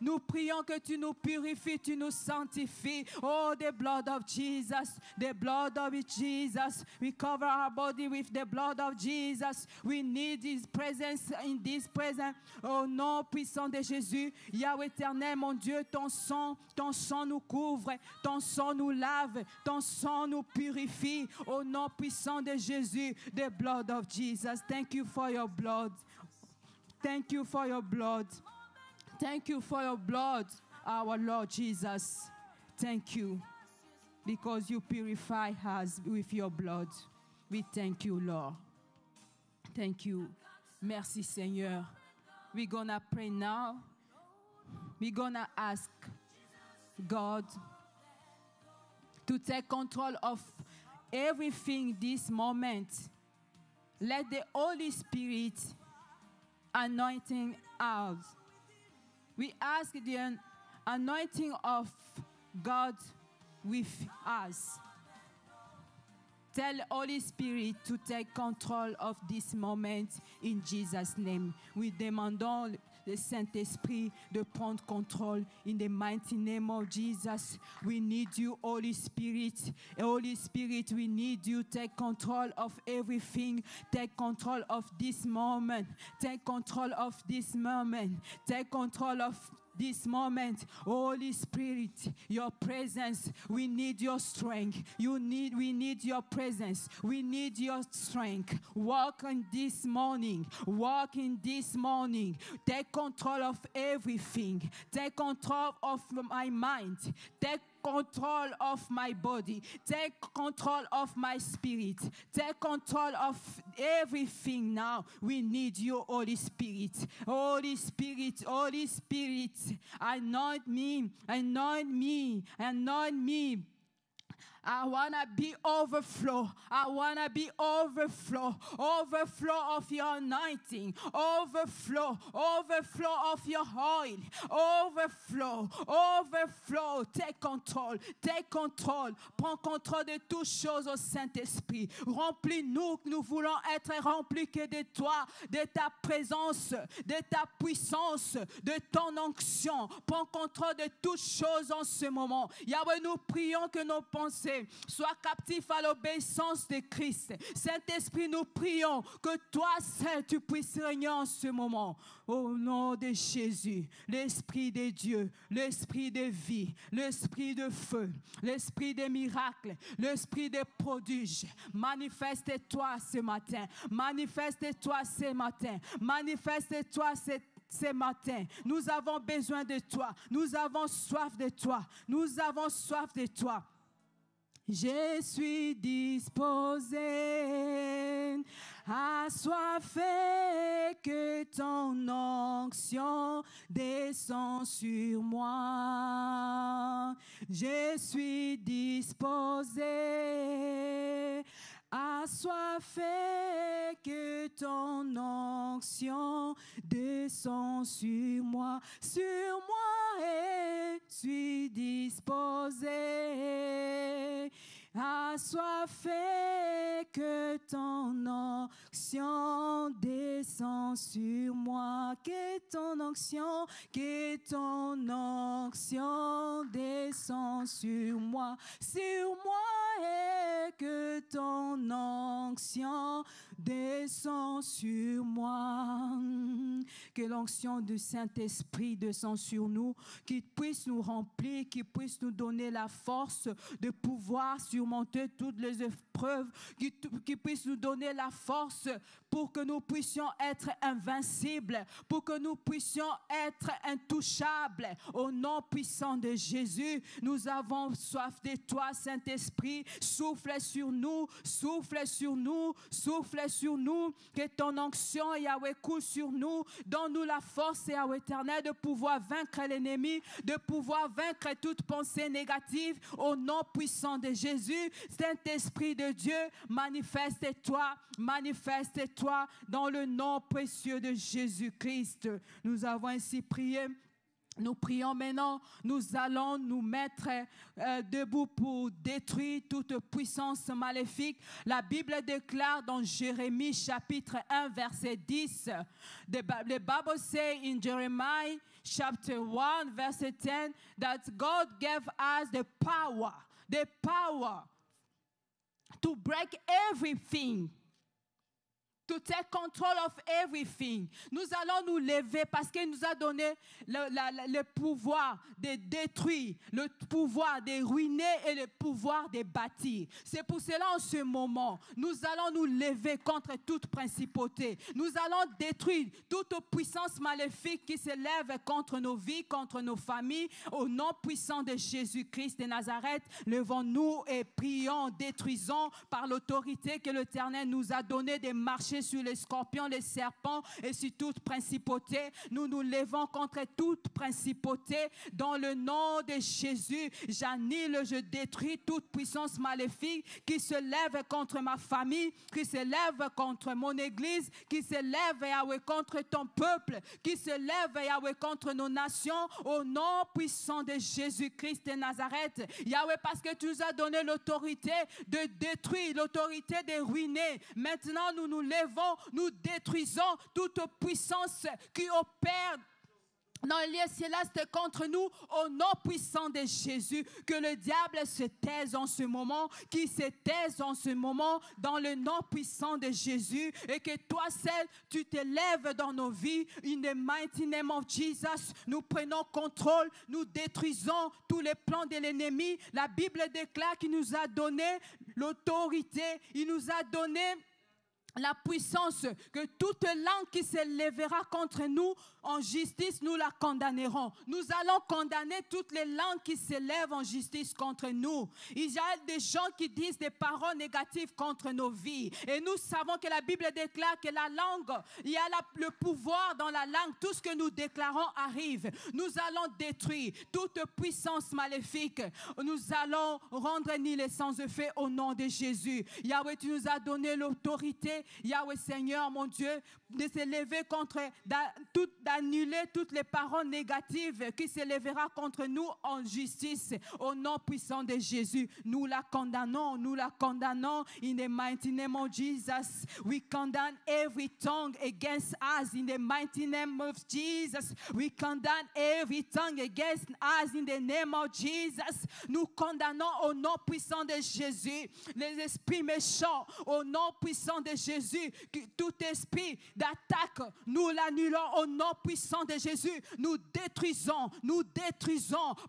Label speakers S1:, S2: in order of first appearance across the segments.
S1: Nous prions que tu nous purifies, tu nous sanctifies. Oh, the blood of Jesus, the blood of Jesus. We cover our body with the blood of Jesus. We need His presence in this present. Au nom puissant de Jésus, Yahweh éternel, mon Dieu, ton sang nous couvre, ton sang nous lave, ton sang nous purifie. Au nom puissant de Jésus, the blood of Jesus. Thank you for your blood. Thank you for your blood. Thank you for your blood, our Lord Jesus. Thank you because you purify us with your blood. We thank you, Lord. Thank you. Merci, Seigneur. We're gonna pray now. We're gonna ask God to take control of everything this moment. Let the Holy Spirit anointing us. We ask the anointing of God with us. Tell Holy Spirit to take control of this moment in Jesus' name. We demandons le Saint-Esprit de prendre contrôle in the mighty name of Jesus. We need you, Holy Spirit. Holy Spirit, we need you. Take control of everything. Take control of this moment. Take control of this moment. Take control of this moment. Holy Spirit, your presence. We need your strength. We need your presence. We need your strength. Walk in this morning. Walk in this morning. Take control of everything. Take control of my mind. Take control of my body. Take control of my spirit. Take control of everything now. We need you, Holy Spirit. Holy Spirit, Holy Spirit, anoint me, anoint me, anoint me. I want to be overflow. I want to be overflow. Overflow of your anointing. Overflow. Overflow of your oil. Overflow. Overflow. Take control. Take control. Prends contrôle de toutes choses au Saint-Esprit. Remplis-nous, que nous voulons être remplis que de toi, de ta présence, de ta puissance, de ton onction. Prends contrôle de toutes choses en ce moment. Yahweh, nous prions que nos pensées sois captif à l'obéissance de Christ. Saint-Esprit, nous prions que toi seul tu puisses régner en ce moment. Au nom de Jésus, l'Esprit de Dieu, l'Esprit de vie, l'Esprit de feu, l'Esprit des miracles, l'Esprit des prodiges. Manifeste-toi ce matin. Manifeste-toi ce matin. Manifeste-toi ce matin. Nous avons besoin de toi. Nous avons soif de toi. Nous avons soif de toi. Je suis disposé, assoiffé, que ton onction descend sur moi. Je suis disposé, assoiffé, que ton onction descend sur moi. Sur moi, et suis disposé, assoiffé, que ton onction descend sur moi. Que ton onction descend sur moi. Sur moi, et que ton onction descend sur moi. Que l'onction du Saint-Esprit descend sur nous, qu'il puisse nous remplir, qu'il puisse nous donner la force de pouvoir surmonter toutes les épreuves, qu'il puisse nous donner la force pour que nous puissions être invincibles, pour que nous puissions être intouchables. Au nom puissant de Jésus, nous avons soif de toi, Saint-Esprit. Souffle sur nous, souffle sur nous, souffle sur nous. Que ton onction, Yahweh, coule sur nous. Donne-nous la force, Yahweh éternel, de pouvoir vaincre l'ennemi, de pouvoir vaincre toute pensée négative. Au nom puissant de Jésus, Saint-Esprit de Dieu, manifeste-toi, manifeste-toi dans le nom précieux de Jésus-Christ. Nous avons ainsi prié Nous prions maintenant, nous allons nous mettre debout pour détruire toute puissance maléfique. La Bible déclare dans Jérémie chapitre 1 verset 10, the Bible says in Jeremiah chapter 1 verset 10 that God gave us the power to break everything. To take control of everything. Nous allons nous lever parce qu'il nous a donné le pouvoir de détruire, le pouvoir de ruiner et le pouvoir de bâtir. C'est pour cela en ce moment, nous allons nous lever contre toute principauté. Nous allons détruire toute puissance maléfique qui se lève contre nos vies, contre nos familles. Au nom puissant de Jésus-Christ de Nazareth, levons-nous et prions, détruisons par l'autorité que l'Éternel nous a donnée de marcher sur les scorpions, les serpents et sur toute principauté. Nous nous levons contre toute principauté dans le nom de Jésus. J'annule, je détruis toute puissance maléfique qui se lève contre ma famille, qui se lève contre mon église, qui se lève, Yahweh, contre ton peuple, qui se lève, Yahweh, contre nos nations, au nom puissant de Jésus-Christ de Nazareth. Yahweh, parce que tu nous as donné l'autorité de détruire, l'autorité de ruiner. Maintenant, nous nous levons, nous détruisons toute puissance qui opère dans le lieu céleste contre nous, au nom puissant de Jésus. Que le diable se taise en ce moment, qu'il se taise en ce moment dans le nom puissant de Jésus, et que toi seul, tu te lèves dans nos vies. In the mighty name of Jesus, nous prenons contrôle, nous détruisons tous les plans de l'ennemi. La Bible déclare qu'il nous a donné l'autorité, il nous a donné la puissance, que toute langue qui se lèvera contre nous en justice, nous la condamnerons. Nous allons condamner toutes les langues qui se lèvent en justice contre nous. Il y a des gens qui disent des paroles négatives contre nos vies. Et nous savons que la Bible déclare que la langue, il y a le pouvoir dans la langue. Tout ce que nous déclarons arrive. Nous allons détruire toute puissance maléfique. Nous allons rendre nul et sans effet au nom de Jésus. Yahweh, tu nous as donné l'autorité, Yahweh Seigneur, mon Dieu, de se lever contre, d'annuler toutes les paroles négatives qui se lèvera contre nous en justice. Au nom puissant de Jésus, nous la condamnons. In the mighty name of Jesus, we condemn every tongue against us. In the mighty name of Jesus, we condemn every tongue against us. In the name of Jesus, nous condamnons au nom puissant de Jésus les esprits méchants. Au nom puissant de Jésus, tout esprit d'attaque, nous l'annulons au nom puissant de Jésus. Nous détruisons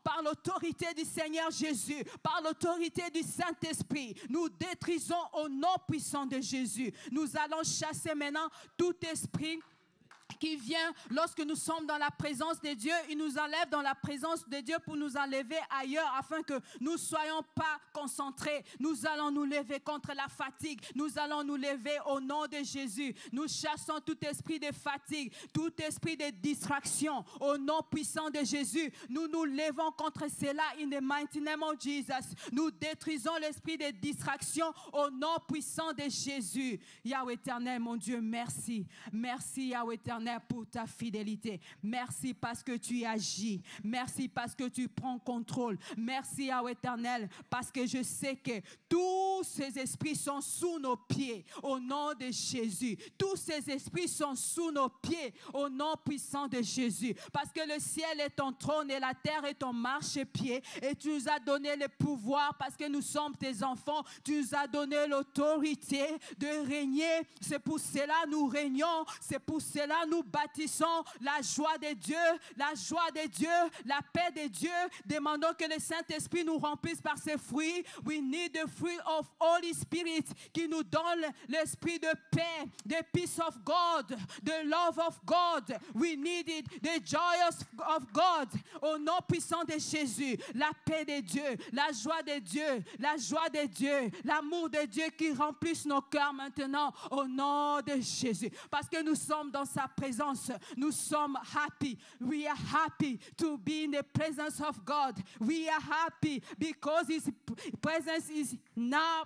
S1: par l'autorité du Seigneur Jésus, par l'autorité du Saint-Esprit. Nous détruisons au nom puissant de Jésus. Nous allons chasser maintenant tout esprit qui vient lorsque nous sommes dans la présence de Dieu. Il nous enlève dans la présence de Dieu pour nous enlever ailleurs afin que nous ne soyons pas concentrés. Nous allons nous lever contre la fatigue. Nous allons nous lever au nom de Jésus. Nous chassons tout esprit de fatigue, tout esprit de distraction au nom puissant de Jésus. Nous nous levons contre cela in the mighty name of Jesus. Nous détruisons l'esprit de distraction au nom puissant de Jésus. Yahweh éternel, mon Dieu, merci. Merci Yahweh éternel pour ta fidélité. Merci parce que tu agis. Merci parce que tu prends contrôle. Merci Yahweh éternel parce que je sais que tous ces esprits sont sous nos pieds au nom de Jésus. Tous ces esprits sont sous nos pieds au nom puissant de Jésus. Parce que le ciel est ton trône et la terre est ton marchepied. Et tu nous as donné le pouvoir parce que nous sommes tes enfants. Tu nous as donné l'autorité de régner. C'est pour cela nous régnons. C'est pour cela nous bâtissons la joie de Dieu, la paix de Dieu. Demandons que le Saint-Esprit nous remplisse par ses fruits. We need the fruit of Holy Spirit qui nous donne l'esprit de paix, the peace of God, the love of God. We need it, the joy of God. Au nom puissant de Jésus, la paix de Dieu, la joie de Dieu, l'amour de Dieu qui remplisse nos cœurs maintenant au nom de Jésus. Parce que nous sommes dans sa présence. Nous sommes happy. We are happy to be in the presence of God. We are happy because His presence is now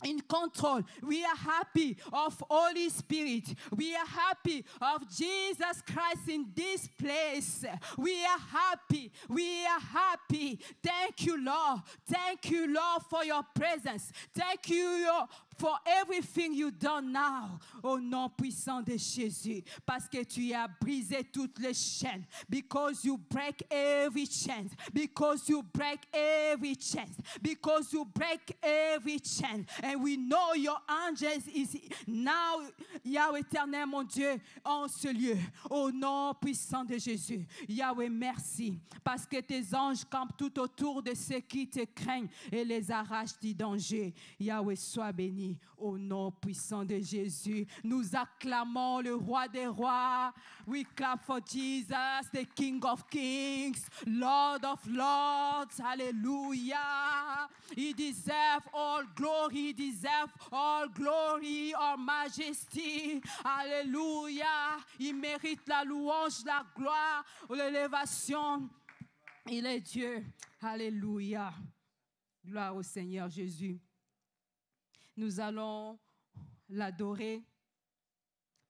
S1: in control. We are happy of Holy Spirit. We are happy of Jesus Christ in this place. We are happy. We are happy. Thank you, Lord. Thank you, Lord, for your presence. Thank you, Lord, for everything you've done now. Au nom puissant de Jésus. Parce que tu as brisé toutes les chaînes. Because you break every chain. Because you break every chain. Because you break every chain. And we know your angels is now, Yahweh éternel, mon Dieu, en ce lieu. Au nom puissant de Jésus. Yahweh, merci. Parce que tes anges campent tout autour de ceux qui te craignent et les arrachent du danger. Yahweh, sois béni. Au nom puissant de Jésus, nous acclamons le roi des rois. We clap for Jesus, the King of kings, Lord of lords. Hallelujah. He deserves all glory. He deserves all glory, all majesty. Hallelujah. Il mérite la louange, la gloire, l'élévation. Il est Dieu. Hallelujah. Gloire au Seigneur Jésus. Nous allons l'adorer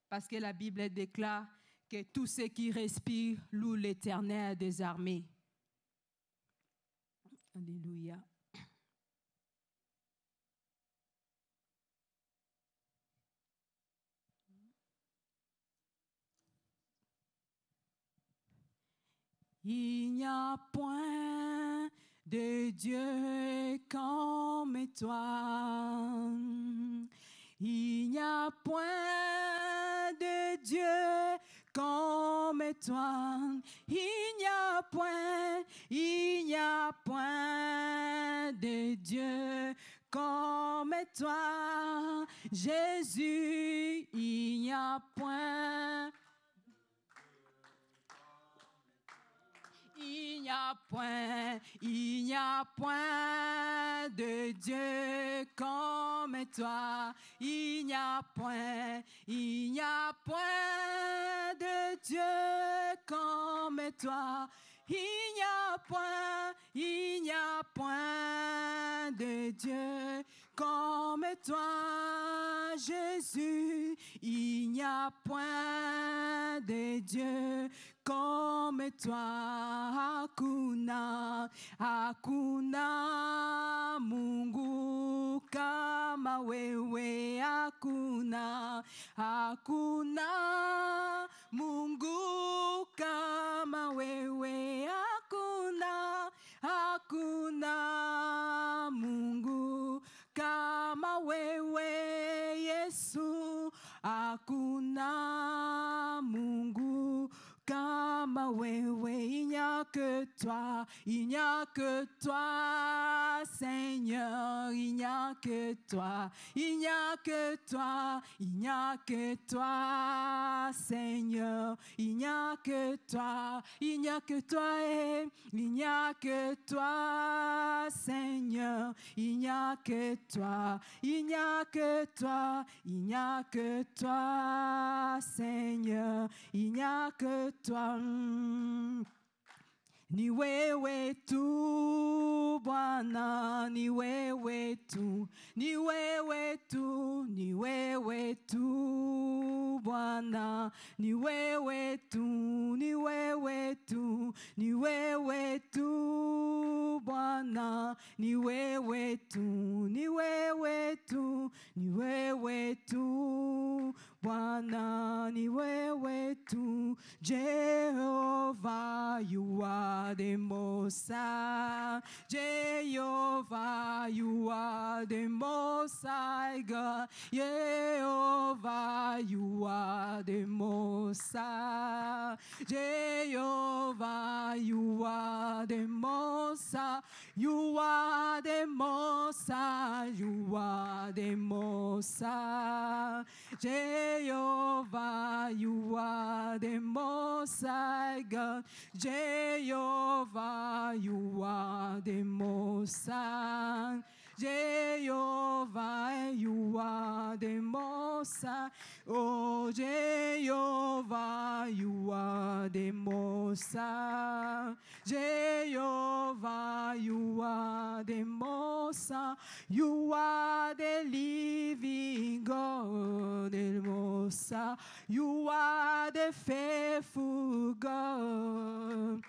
S1: parce que la Bible déclare que tous ceux qui respirent louent l'Éternel des armées. Alléluia. Il n'y a point de Dieu comme toi. Il n'y a point de Dieu comme toi. Il n'y a point de Dieu comme toi. Jésus, il n'y a point. Il n'y a point de Dieu comme toi. Il n'y a point de Dieu comme toi. Il n'y a point de Dieu comme toi, Jésus. Il n'y a point de Dieu comme toi. Hakuna Mungu kama wewe. Hakuna Mungu kama wewe. Hakuna Mungu kama wewe, Yesu. Hakuna Mungu kama wewe. Il n'y a que toi, il n'y a que toi, Seigneur. Il n'y a que toi, il n'y a que toi, il n'y a que toi, Seigneur. Il n'y a que toi, il n'y a que toi, il n'y a que toi, Seigneur. Il n'y a que toi, il n'y a que toi, il n'y a que toi, Seigneur. Il n'y a que toi. Ni wewe tu Bwana, ni wewe tu, ni wewe tu, ni wewe tu Bwana, ni wewe tu, ni wewe tu, ni wewe tu Bwana, ni wewe tu, ni wewe tu, ni wewe tu Bwana, ni wewe tu. Jehovah, you are the Most High. Jehovah, you are the Most High God. Jehovah, you are the Most High. Jehovah, you are the Most High. You are the Most High. You are the Most High. Jehovah, you are the Most High God. Jehovah, you are the Most High. Jehovah, you are the Most High. Oh, Jehovah, you are the Most High. Jehovah, you are the Most Most High. You are the living God, the Most High. You are the faithful God.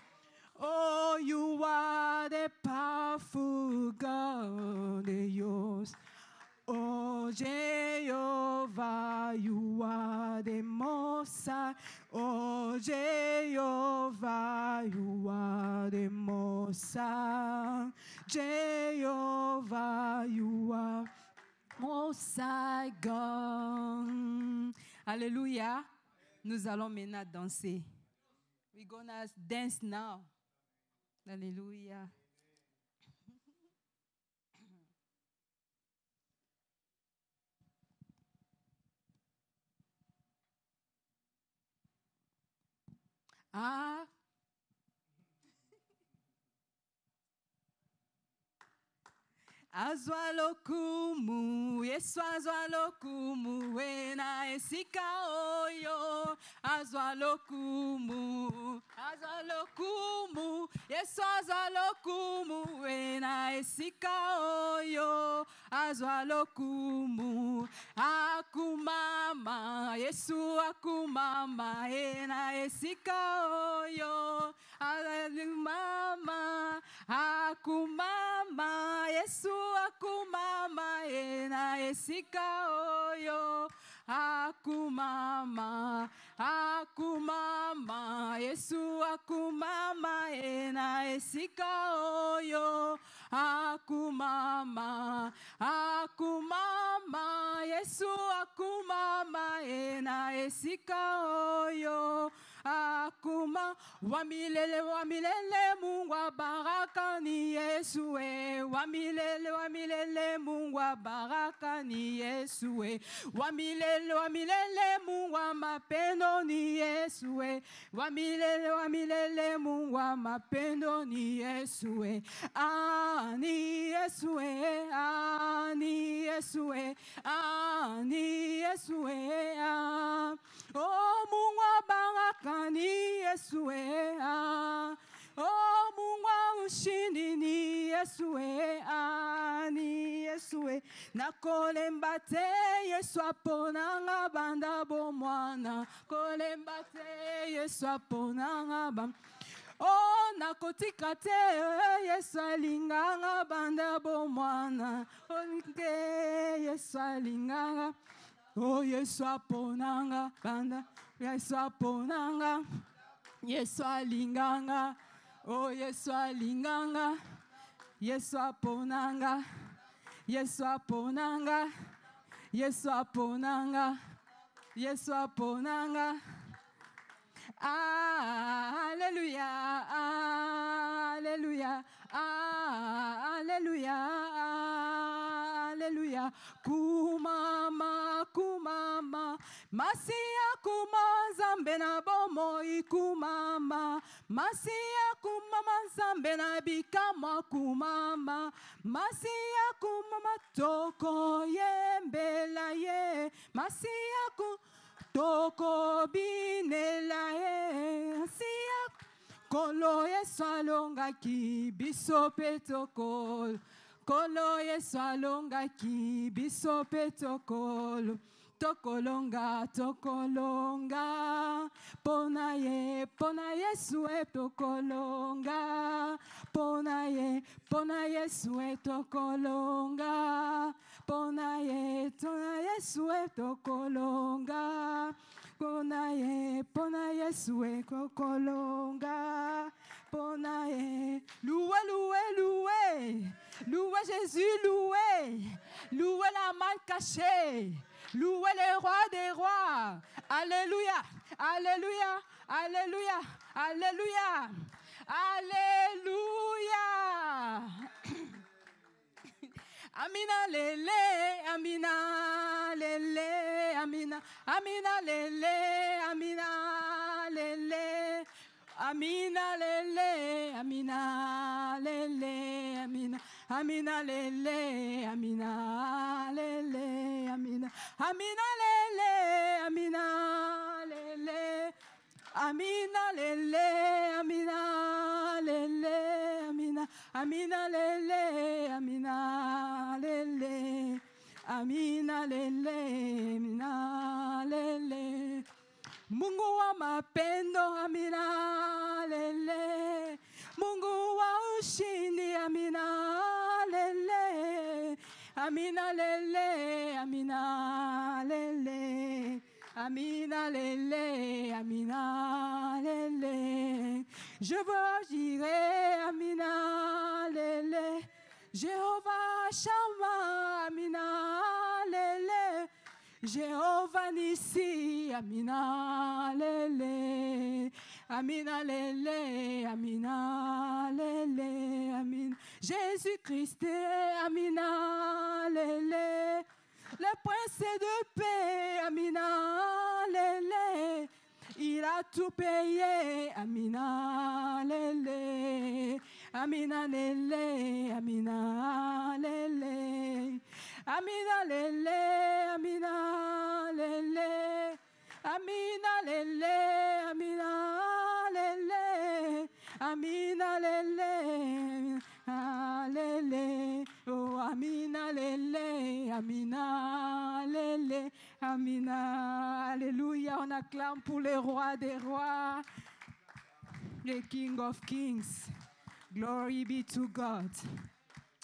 S1: Oh, you are the powerful God, yours. Oh, Jehovah, you are the Most High. Oh, Jehovah, you are the Most High. Jehovah, you are Most High God. Alléluia. Nous allons maintenant danser. We're gonna dance now. Alléluia. Ah. Azwalokumu, Yesu azwalokumu, wena esika oyo. Azwalokumu, azwalokumu, Yesu azwalokumu, wena esika oyo. Azwalokumu, akumama, Yesu akumama, wena esika oyo. Akumama, akumama, Yesu akumama, ena esika oyo. Akumama, akumama, Yesu akumama, ena esika oyo. Akumama, akumama, Yesu akumama, ena esika oyo. Akuma wamilele wamilele Mungu wa baraka ni Yesu we. Wamilele wamilele Mungu wa baraka ni Yesu we. Wamilele wamilele Mungu wa mapendo ni Yesu we. Wamilele wamilele Mungu wa mapendo ni Yesu we. Ah ni Yesu we. Ah ni Yesu we. Ah ni Yesu we. Ah oh Mungu wa baraka ni Yesu we. Ah oh Mungu wa ushindi ni Yesu we. Ah ni Yesu we. Na kolembate Yesu aponanga banda bomwana. Kolembate Yesu aponanga banda. Oh, nakotika te Yesu alinganga banda bomwana. Olike Yesu alinganga. Oh, Yesu aponanga banda. Yesu aponanga. Yesu alinganga. Oh, Yesu alinganga. Yesu aponanga. Yesu aponanga. Yesu aponanga. Yesu aponanga. Alléluia, alléluia, alléluia, alléluia. Kumama, kumama, Masia kuma zambe na bomoi kumama. Masia kumama zambe na bikama kumama. Masia kumama toko yembela ye. Masia kumama toko binela e sia kolo Yesu alongaki biso pe tokolo. Kolo Yesu alongaki biso pe tokolo. Tokolonga, tokolonga, pona Yesu e tokolonga, pona Yesu e tokolonga, pona Yesu e tokolonga, pona Yesu e tokolonga, pona louez, louez, louez, louez Jésus, louez, louez la main cachée. Louez le roi des rois. Alléluia. Alléluia. Alléluia. Alléluia. Alléluia. Amina lele, amina lele, amina, amina lele, amina lele. Amina lele, amina lele, amina, amina lele, amina lele, amina, amina lele, amina lele, amina lele, amina lele, amina, Amina lele, amina lele, amina lele, amina lele. Mungu wa mapendo, amina lele. Mungu wa ushindi, amina lele. Amina lele, amina lele. Amina lele, amina lele. Je veux agir, amina lele. Jéhovah Shammah, amina lele. Jéhovah Nissi, amina lele. Amina lele, amina lele, amina. Jésus-Christ, amina lele. Le prince de paix, amina lele. Il a tout payé, amina lele. Amina lele, amina lele. Amina lele, amina lele. Amina lele, amina lele. Amina lele, lele. Oh, amina lele, amina lele. Amina, alléluia. On acclame pour le roi des rois, the King of kings. Glory be to God.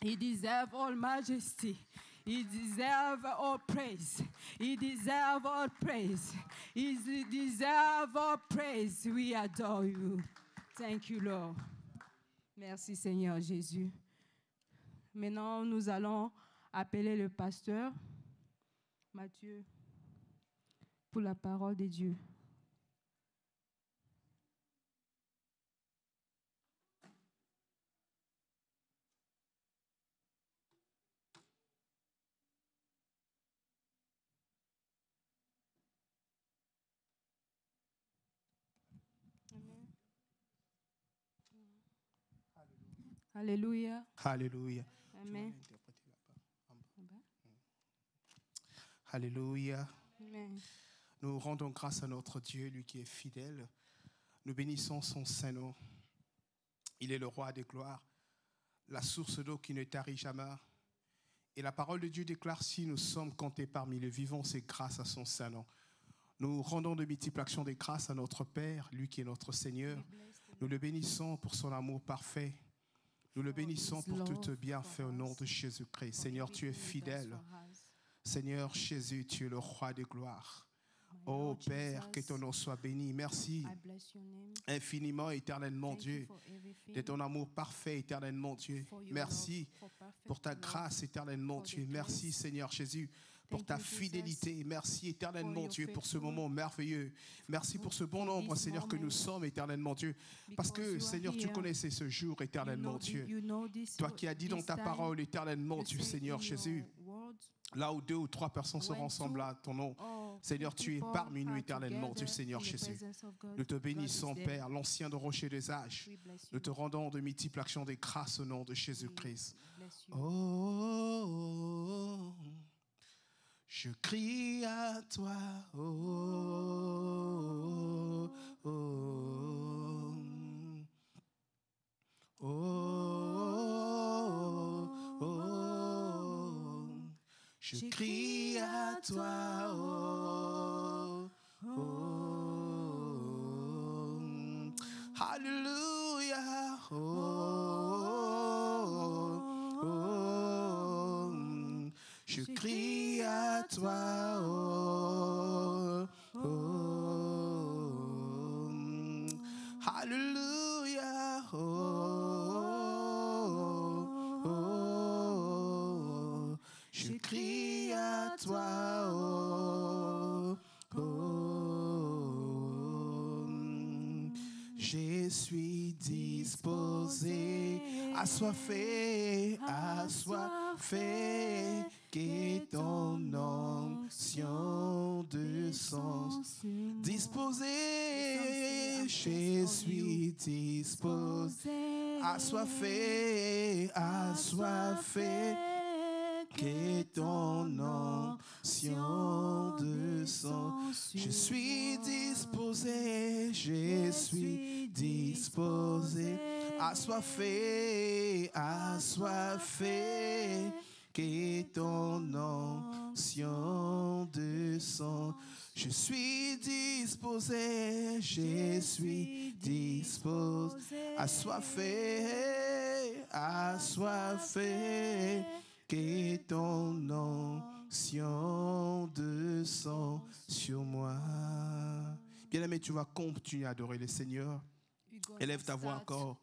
S1: He deserves all majesty. He deserves all praise. He deserves all praise. He deserves all praise. We adore you. Thank you, Lord. Merci, Seigneur Jésus. Maintenant, nous allons appeler le pasteur Mathieu pour la parole de Dieu. Alléluia.
S2: Alléluia.
S1: Amen.
S2: Alléluia.
S1: Amen.
S2: Nous rendons grâce à notre Dieu, lui qui est fidèle. Nous bénissons son Saint-Nom. Il est le roi des gloires, la source d'eau qui ne tarit jamais. Et la parole de Dieu déclare, si nous sommes comptés parmi les vivants, c'est grâce à son Saint-Nom. Nous rendons de multiples actions de grâce à notre Père, lui qui est notre Seigneur. Nous le bénissons pour son amour parfait. Nous le bénissons pour tout bienfait au nom de Jésus-Christ. Seigneur, tu es fidèle. Seigneur Jésus, tu es le roi de gloire. Oh Père, que ton nom soit béni. Merci infiniment, éternellement Dieu, de ton amour parfait, éternellement Dieu. Merci pour ta grâce, éternellement Dieu. Merci Seigneur Jésus pour ta fidélité. Merci éternellement Dieu pour ce moment merveilleux. Merci pour ce bon nombre, Seigneur, que nous sommes, éternellement Dieu. Parce que, Seigneur, tu connaissais ce jour, éternellement Dieu. Toi qui as dit dans ta parole, éternellement Dieu, Seigneur Jésus, là où 2 ou 3 personnes seront ensemble à ton nom, Seigneur, tu es parmi nous éternellement, Dieu Seigneur Jésus. Nous te bénissons, Père, l'ancien de rocher des âges. Nous te rendons de multiples actions de grâce au nom de Jésus-Christ. Oh, je crie à toi, oh, oh, oh, oh, oh. Je crie à toi, oh, oh, Alléluia, oh, oh, je crie à toi, oh, oh, Alléluia, oh, oh, je crie à toi, oh, oh, je suis disposé, assoiffé, que ton onction de sens. Disposé, je suis disposé, assoiffé, que ton onction de sens. Je suis disposé, assoiffé, assoiffé, que ton onction descend. Je suis disposé, assoiffé, assoiffé, que ton onction descend sur moi. Bien-aimé, tu vas continuer à adorer le Seigneur. Élève ta voix encore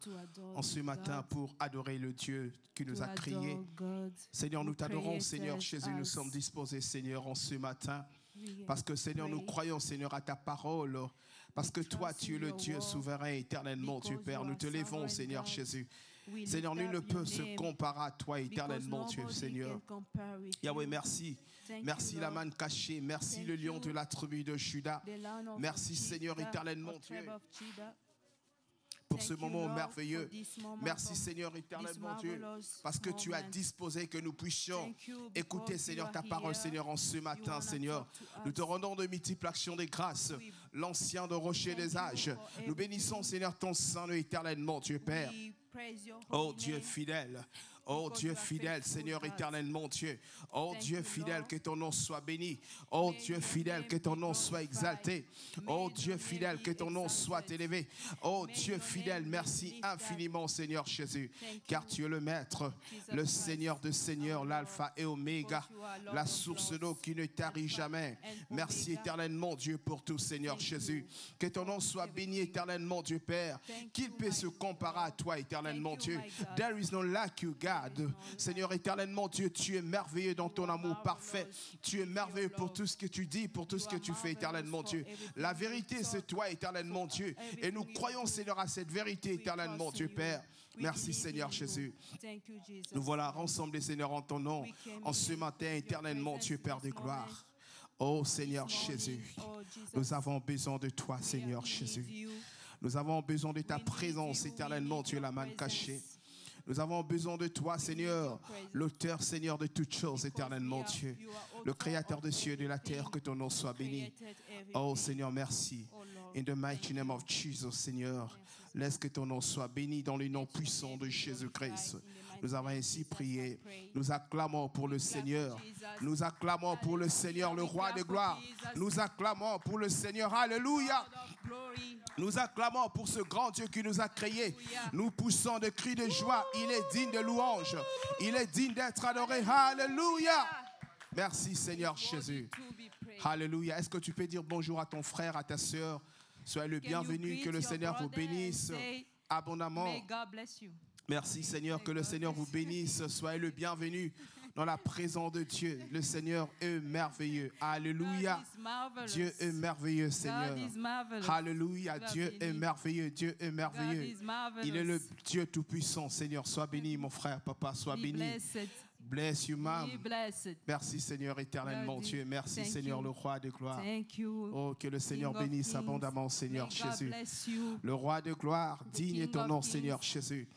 S2: en ce matin pour adorer le Dieu qui nous a créés. Seigneur, nous t'adorons, Seigneur Jésus. Nous sommes disposés, Seigneur, en ce matin. Parce que, Seigneur, nous croyons, Seigneur, à ta parole. Parce que toi, tu es le Dieu souverain, éternellement, Dieu Père. Nous te levons, Seigneur Jésus. Seigneur, nul ne peut se comparer à toi, éternellement, Dieu, Seigneur. Yahweh, merci. Merci la manne cachée. Merci le lion de la tribu de Juda. Merci, Seigneur, éternellement, Dieu, pour ce moment merveilleux. Merci, Seigneur, éternellement, Dieu, parce que tu as disposé que nous puissions écouter, Seigneur, ta parole, Seigneur, en ce matin, Seigneur. Nous te rendons de multiples actions des grâces, l'ancien de rocher des âges. Nous bénissons, Seigneur, ton Saint, éternellement, Dieu Père. Oh Dieu fidèle. Oh Dieu fidèle, Seigneur éternellement Dieu. Oh Dieu fidèle, que ton nom soit béni. Oh Dieu fidèle, que ton nom soit exalté. Oh Dieu fidèle, que ton nom soit élevé. Oh Dieu fidèle, merci infiniment Seigneur Jésus. Car tu es le Maître, le Seigneur de Seigneurs, l'Alpha et Oméga, la source d'eau qui ne tarit jamais. Merci éternellement Dieu pour tout Seigneur Jésus. Que ton nom soit béni éternellement Dieu Père. Qu'il peut se comparer à toi éternellement Dieu. There is no like you God. Seigneur éternellement Dieu, tu es merveilleux dans ton amour parfait. Tu es merveilleux pour tout ce que tu dis, pour tout ce que tu fais éternellement Dieu. La vérité c'est toi éternellement Dieu. Et nous croyons Seigneur à cette vérité éternellement Dieu Père. Merci Seigneur Jésus. Nous voilà rassemblés Seigneur en ton nom en ce matin éternellement Dieu Père de gloire. Oh Seigneur Jésus, nous avons besoin de toi Seigneur Jésus. Nous avons besoin de ta présence éternellement Dieu la manne cachée. Nous avons besoin de toi, Seigneur, l'auteur, Seigneur, de toutes choses, éternellement, Dieu. Le créateur des cieux et de la terre, que ton nom soit béni. Oh, Seigneur, merci. In the mighty name of Jesus, Seigneur, laisse que ton nom soit béni dans le nom puissant de Jésus-Christ. Nous avons ainsi prié. Nous acclamons pour le Seigneur. Nous acclamons pour le Seigneur, le roi de gloire. Nous acclamons pour le Seigneur. Alléluia. Nous acclamons pour ce grand Dieu qui nous a créés. Nous poussons des cris de joie. Il est digne de louange. Il est digne d'être adoré. Alléluia. Merci Seigneur Jésus. Alléluia. Est-ce que tu peux dire bonjour à ton frère, à ta sœur? Soyez le bienvenu. Que le Seigneur vous bénisse abondamment. Merci Seigneur, que le Seigneur vous bénisse. Soyez le bienvenu dans la présence de Dieu. Le Seigneur est merveilleux. Alléluia. Dieu est merveilleux, Seigneur. Alléluia. Dieu est merveilleux. Dieu est merveilleux. Il est le Dieu tout-puissant. Seigneur, sois béni, mon frère, papa, sois béni. Bless you, ma'am. Merci Seigneur éternellement Dieu. Merci Seigneur le roi de gloire. Oh, que le Seigneur bénisse abondamment Seigneur Jésus. Le roi de gloire, digne est ton nom Seigneur Jésus.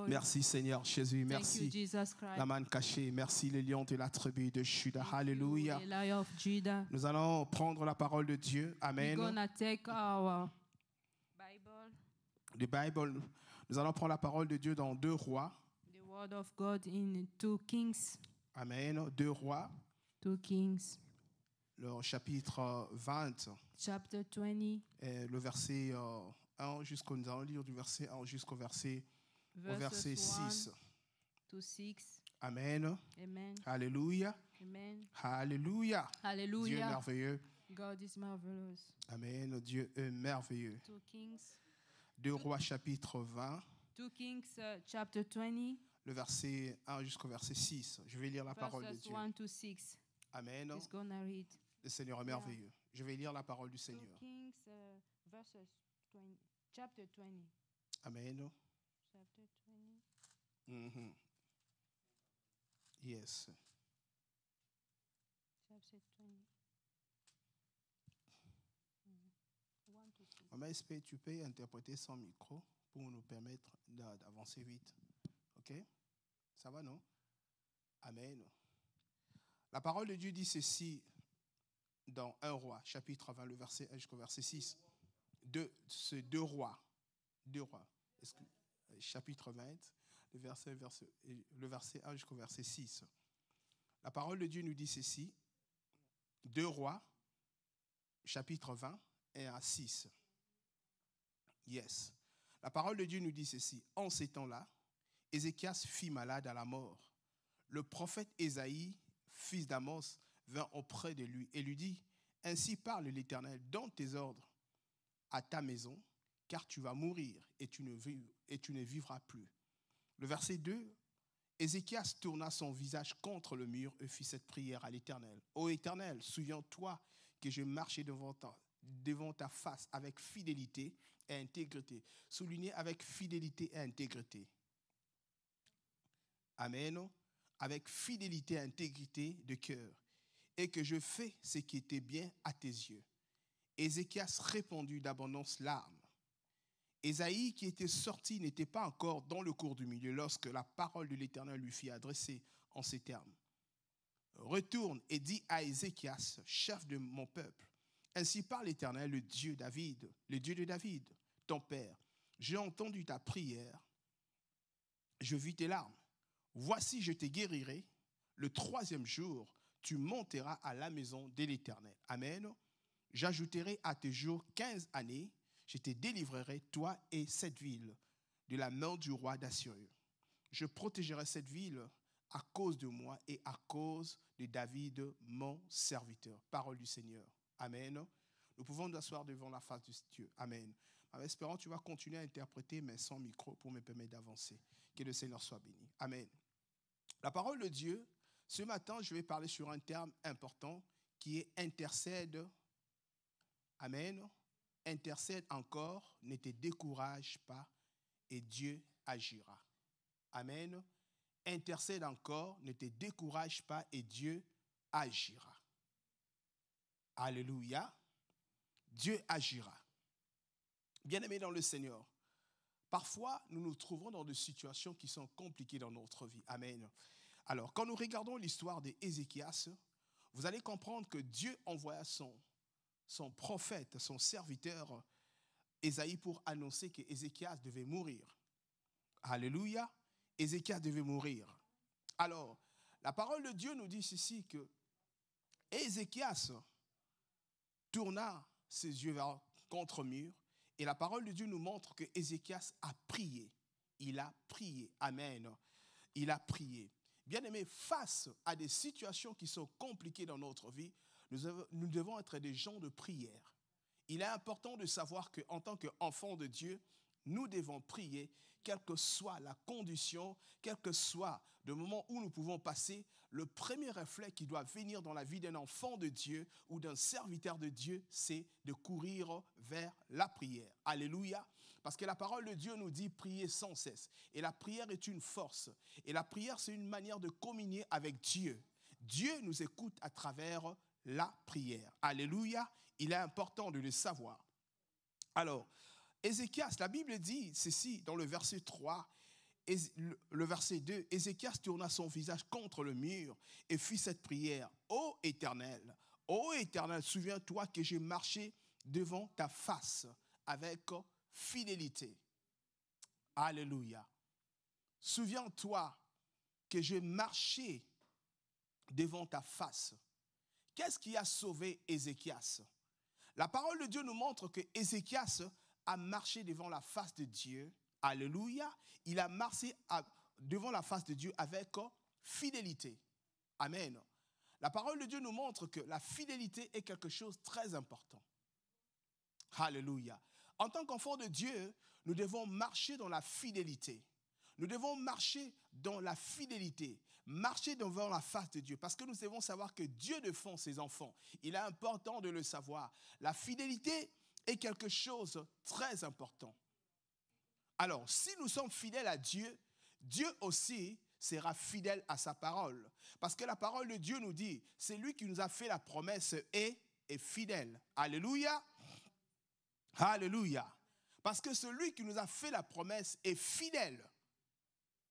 S2: Merci Seigneur Jésus. Merci la manne cachée. Merci le lion de la tribu de Juda. Alléluia. Nous allons prendre la parole de Dieu. Amen. The Bible. Nous allons prendre la parole de Dieu dans 2 Rois.
S1: Word of God in 2 Kings.
S2: Amen. 2 Rois.
S1: 2 Kings.
S2: Le chapitre 20.
S1: Chapter 20.
S2: Et le verset 1 jusqu'au, nous allons lire du verset 1 jusqu'au verset 6.
S1: To 6.
S2: Amen.
S1: Amen.
S2: Alléluia.
S1: Amen.
S2: Alléluia.
S1: Alléluia.
S2: Dieu est merveilleux.
S1: God is marvelous.
S2: Amen. Dieu est merveilleux.
S1: 2 Kings.
S2: 2 Rois chapitre 20.
S1: 2 Kings chapter 20.
S2: Le verset 1 jusqu'au verset 6. Je vais lire la parole de Dieu.
S1: 1 to 6.
S2: Amen.
S1: Just gonna read.
S2: Le Seigneur est merveilleux. Je vais lire la parole du Seigneur.
S1: 2 Kings verses 20, chapter 20.
S2: Amen.
S1: Chapter 20.
S2: Yes.
S1: Chapter 20. 1 to 6.
S2: Maman SP, tu peux interpréter sans micro pour nous permettre d'avancer vite. OK? Ça va, non? Amen. La parole de Dieu dit ceci dans 1 Roi, chapitre 20, le verset 1 jusqu'au verset 6. C'est 2 rois. 2 rois. chapitre 20, le verset 1 jusqu'au verset 6. La parole de Dieu nous dit ceci, 2 Rois, chapitre 20, 1 à 6. Yes. La parole de Dieu nous dit ceci, en ces temps-là, Ézéchias fit malade à la mort. Le prophète Ésaïe, fils d'Amos, vint auprès de lui et lui dit, « Ainsi parle l'Éternel, donne tes ordres à ta maison, car tu vas mourir et tu ne vivras plus. » Le verset 2, Ézéchias tourna son visage contre le mur et fit cette prière à l'Éternel. « Ô Éternel, souviens-toi que je marchais devant ta face avec fidélité et intégrité. » Souligné avec fidélité et intégrité. Amen. Avec fidélité et intégrité de cœur. Et que je fais ce qui était bien à tes yeux. Ézéchias répondit d'abondance larmes. Ésaïe, qui était sorti, n'était pas encore dans le cours du milieu lorsque la parole de l'Éternel lui fit adresser en ces termes. Retourne et dis à Ézéchias, chef de mon peuple, ainsi parle l'Éternel, le Dieu de David, ton père. J'ai entendu ta prière, je vis tes larmes. Voici, je te guérirai. Le 3e jour, tu monteras à la maison de l'Éternel. Amen. J'ajouterai à tes jours 15 années. Je te délivrerai, toi et cette ville, de la main du roi d'Assur. Je protégerai cette ville à cause de moi et à cause de David, mon serviteur. Parole du Seigneur. Amen. Nous pouvons nous asseoir devant la face de Dieu. Amen. En espérant, tu vas continuer à interpréter, mais sans micro, pour me permettre d'avancer. Que le Seigneur soit béni. Amen. La parole de Dieu, ce matin, je vais parler sur un terme important qui est intercède. Amen. Intercède encore, ne te décourage pas et Dieu agira. Amen. Intercède encore, ne te décourage pas et Dieu agira. Alléluia. Dieu agira. Bien-aimés dans le Seigneur, parfois nous nous trouvons dans des situations qui sont compliquées dans notre vie. Amen. Alors, quand nous regardons l'histoire d'Ézéchias, vous allez comprendre que Dieu envoya son prophète, son serviteur, Ésaïe, pour annoncer qu'Ézéchias devait mourir. Alléluia, Ézéchias devait mourir. Alors, la parole de Dieu nous dit ceci, que Ézéchias tourna ses yeux contre le mur, et la parole de Dieu nous montre que Ézéchias a prié. Il a prié. Amen. Il a prié. Bien-aimés, face à des situations qui sont compliquées dans notre vie, nous devons être des gens de prière. Il est important de savoir qu'en tant qu'enfants de Dieu, nous devons prier, quelle que soit la condition, quel que soit le moment où nous pouvons passer. Le premier réflexe qui doit venir dans la vie d'un enfant de Dieu ou d'un serviteur de Dieu, c'est de courir vers la prière. Alléluia. Parce que la parole de Dieu nous dit prier sans cesse. Et la prière est une force. Et la prière, c'est une manière de communier avec Dieu. Dieu nous écoute à travers la prière. Alléluia. Il est important de le savoir. Alors, Ézéchias, la Bible dit ceci dans le verset 3, le verset 2, Ézéchias tourna son visage contre le mur et fit cette prière. Ô Éternel, souviens-toi que j'ai marché devant ta face avec fidélité. Alléluia. Souviens-toi que j'ai marché devant ta face. Qu'est-ce qui a sauvé Ézéchias? La parole de Dieu nous montre que Ézéchias a marché devant la face de Dieu. Alléluia. Il a marché devant la face de Dieu avec fidélité. Amen. La parole de Dieu nous montre que la fidélité est quelque chose de très important. Alléluia. En tant qu'enfants de Dieu, nous devons marcher dans la fidélité. Nous devons marcher dans la fidélité, marcher devant la face de Dieu, parce que nous devons savoir que Dieu défend ses enfants. Il est important de le savoir. La fidélité est quelque chose de très important. Alors, si nous sommes fidèles à Dieu, Dieu aussi sera fidèle à sa parole. Parce que la parole de Dieu nous dit, c'est lui qui nous a fait la promesse et est fidèle. Alléluia. Alléluia. Parce que celui qui nous a fait la promesse est fidèle.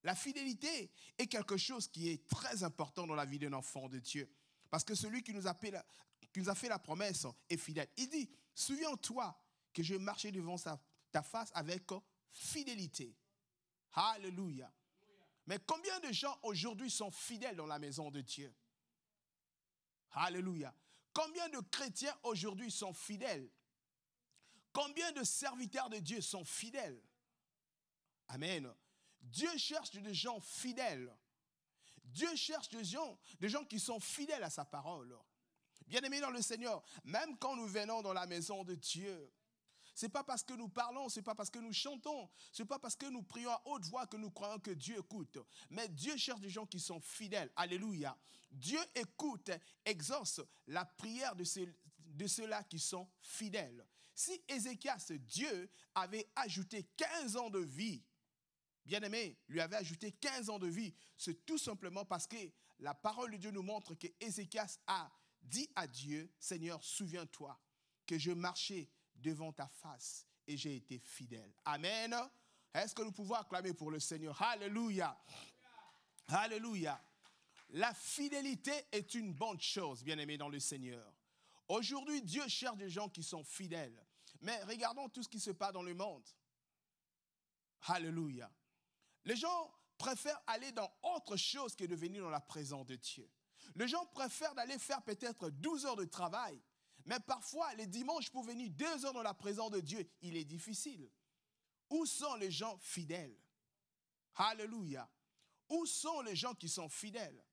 S2: La fidélité est quelque chose qui est très important dans la vie d'un enfant de Dieu. Parce que celui qui nous a fait la promesse est fidèle. Il dit, souviens-toi que je marchais devant ta face avec fidélité. Alléluia. Mais combien de gens aujourd'hui sont fidèles dans la maison de Dieu? Alléluia. Combien de chrétiens aujourd'hui sont fidèles? Combien de serviteurs de Dieu sont fidèles? Amen. Dieu cherche des gens fidèles. Dieu cherche des gens qui sont fidèles à sa parole. Bien-aimés dans le Seigneur, même quand nous venons dans la maison de Dieu, ce n'est pas parce que nous parlons, ce n'est pas parce que nous chantons, ce n'est pas parce que nous prions à haute voix que nous croyons que Dieu écoute. Mais Dieu cherche des gens qui sont fidèles. Alléluia. Dieu écoute, exauce la prière de ceux-là qui sont fidèles. Si Ézéchias, Dieu avait ajouté 15 ans de vie, bien-aimé, lui avait ajouté 15 ans de vie, c'est tout simplement parce que la parole de Dieu nous montre que Ézéchias a dit à Dieu, Seigneur, souviens-toi que je marchais devant ta face et j'ai été fidèle. Amen. Est-ce que nous pouvons acclamer pour le Seigneur? Alléluia. Alléluia. La fidélité est une bonne chose, bien-aimé dans le Seigneur. Aujourd'hui, Dieu cherche des gens qui sont fidèles. Mais regardons tout ce qui se passe dans le monde. Alléluia. Les gens préfèrent aller dans autre chose que de venir dans la présence de Dieu. Les gens préfèrent d'aller faire peut-être 12 heures de travail. Mais parfois, les dimanches, pour venir 2 heures dans la présence de Dieu, il est difficile. Où sont les gens fidèles? Alléluia. Où sont les gens qui sont fidèles?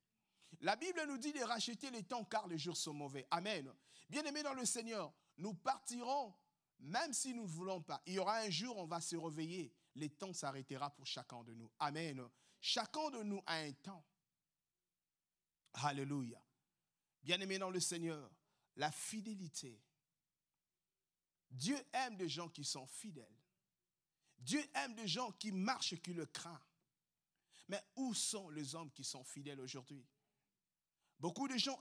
S2: La Bible nous dit de racheter les temps car les jours sont mauvais. Amen. Bien-aimés dans le Seigneur, nous partirons même si nous ne voulons pas. Il y aura un jour, on va se réveiller. Le temps s'arrêtera pour chacun de nous. Amen. Chacun de nous a un temps. Alléluia. Bien-aimés dans le Seigneur, la fidélité. Dieu aime des gens qui sont fidèles. Dieu aime des gens qui marchent, qui le craignent. Mais où sont les hommes qui sont fidèles aujourd'hui? Beaucoup de gens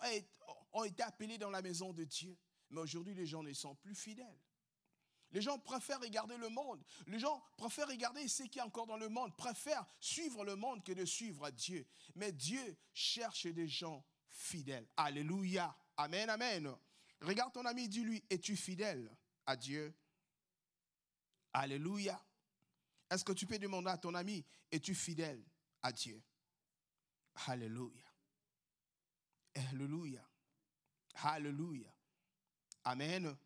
S2: ont été appelés dans la maison de Dieu. Mais aujourd'hui, les gens ne sont plus fidèles. Les gens préfèrent regarder le monde. Les gens préfèrent regarder ce qu'il y a encore dans le monde. Préfèrent suivre le monde que de suivre Dieu. Mais Dieu cherche des gens fidèles. Alléluia. Amen, amen. Regarde ton ami, dis-lui, es-tu fidèle à Dieu? Alléluia. Est-ce que tu peux demander à ton ami, es-tu fidèle à Dieu? Alléluia. Alléluia. Alléluia. Amen.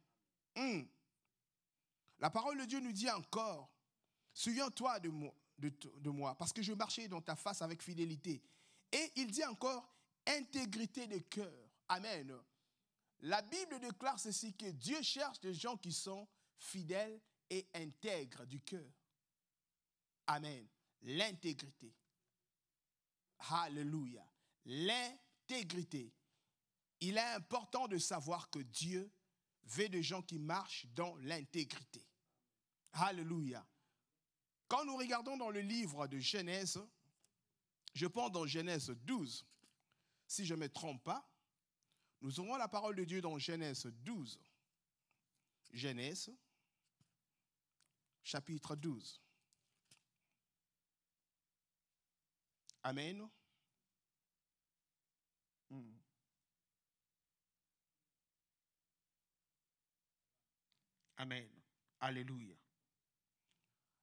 S2: La parole de Dieu nous dit encore, souviens-toi de moi, parce que je marchais dans ta face avec fidélité. Et il dit encore, intégrité de cœur. Amen. La Bible déclare ceci, que Dieu cherche des gens qui sont fidèles et intègres du cœur. Amen. L'intégrité. Alléluia. L'intégrité. Il est important de savoir que Dieu veut des gens qui marchent dans l'intégrité. Alléluia. Quand nous regardons dans le livre de Genèse, je pense dans Genèse 12, si je ne me trompe pas, nous aurons la parole de Dieu dans Genèse 12. Genèse, chapitre 12. Amen. Amen. Alléluia.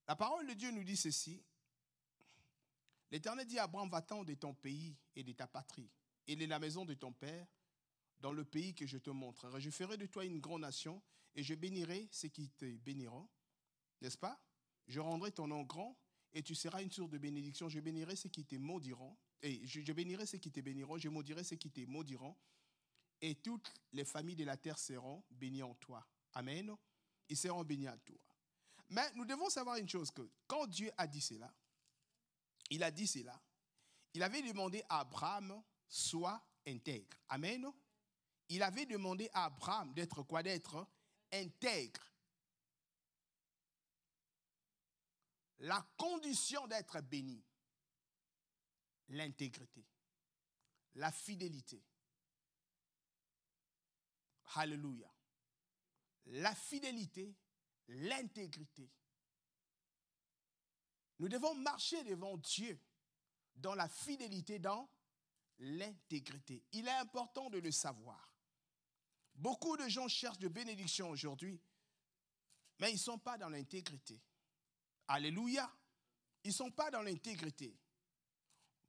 S2: La parole de Dieu nous dit ceci. L'Éternel dit à Abraham, va-t'en de ton pays et de ta patrie, et de la maison de ton père, dans le pays que je te montrerai. Je ferai de toi une grande nation, et je bénirai ceux qui te béniront. N'est-ce pas? Je rendrai ton nom grand, et tu seras une source de bénédiction. Je bénirai ceux qui te maudiront, et je bénirai ceux qui te béniront, je maudirai ceux qui te maudiront, et toutes les familles de la terre seront bénies en toi. Amen. Ils seront bénis à toi. Mais nous devons savoir une chose, que quand Dieu a dit cela, il a dit cela, il avait demandé à Abraham, sois intègre. Amen. Il avait demandé à Abraham d'être quoi? D'être intègre. La condition d'être béni, l'intégrité, la fidélité. Alléluia. La fidélité, l'intégrité. Nous devons marcher devant Dieu dans la fidélité, dans l'intégrité. Il est important de le savoir. Beaucoup de gens cherchent de bénédictions aujourd'hui, mais ils ne sont pas dans l'intégrité. Alléluia. Ils ne sont pas dans l'intégrité.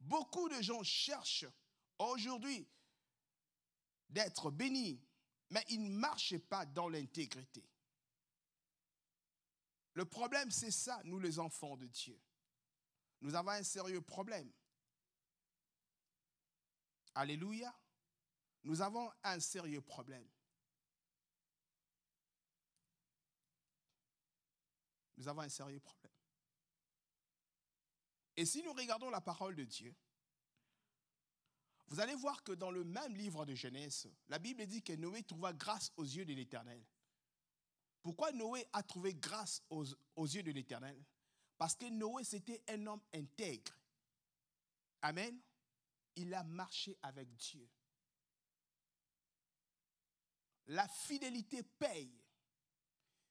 S2: Beaucoup de gens cherchent aujourd'hui d'être bénis, mais ils ne marchent pas dans l'intégrité. Le problème, c'est ça, nous les enfants de Dieu. Nous avons un sérieux problème. Alléluia. Nous avons un sérieux problème. Nous avons un sérieux problème. Et si nous regardons la parole de Dieu, vous allez voir que dans le même livre de Genèse, la Bible dit que Noé trouva grâce aux yeux de l'Éternel. Pourquoi Noé a trouvé grâce aux yeux de l'Éternel? Parce que Noé, c'était un homme intègre. Amen. Il a marché avec Dieu. La fidélité paye.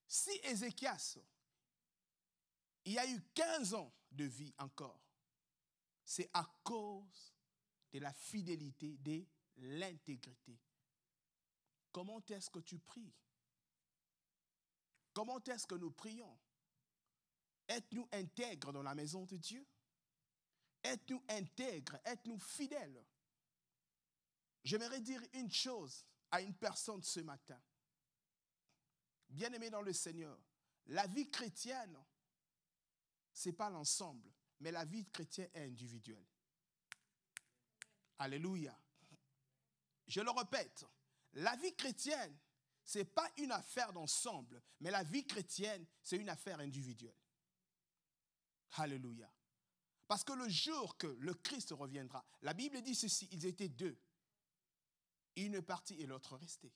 S2: Si Ézéchias, il y a eu 15 ans de vie encore, c'est à cause de la fidélité, de l'intégrité. Comment est-ce que tu pries? Comment est-ce que nous prions? Êtes-nous intègres dans la maison de Dieu? Êtes-nous intègres? Êtes-nous fidèles? J'aimerais dire une chose à une personne ce matin. Bien-aimé dans le Seigneur, la vie chrétienne, ce n'est pas l'ensemble, mais la vie chrétienne est individuelle. Alléluia. Je le répète, la vie chrétienne, ce n'est pas une affaire d'ensemble, mais la vie chrétienne, c'est une affaire individuelle. Alléluia. Parce que le jour que le Christ reviendra, la Bible dit ceci, ils étaient deux. Une partie et l'autre restée.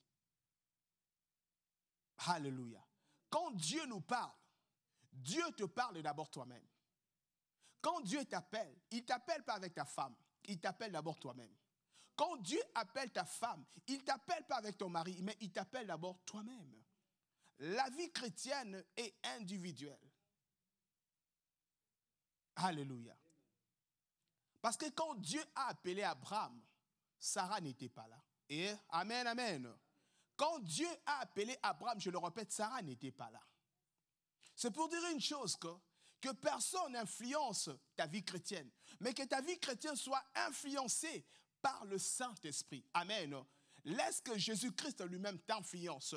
S2: Alléluia. Quand Dieu nous parle, Dieu te parle d'abord toi-même. Quand Dieu t'appelle, il ne t'appelle pas avec ta femme, il t'appelle d'abord toi-même. Quand Dieu appelle ta femme, il ne t'appelle pas avec ton mari, mais il t'appelle d'abord toi-même. La vie chrétienne est individuelle. Alléluia. Parce que quand Dieu a appelé Abraham, Sarah n'était pas là. Et amen, amen. Quand Dieu a appelé Abraham, je le répète, Sarah n'était pas là. C'est pour dire une chose, que personne n'influence ta vie chrétienne, mais que ta vie chrétienne soit influencée par le Saint-Esprit. Amen. Laisse que Jésus-Christ lui-même t'influence.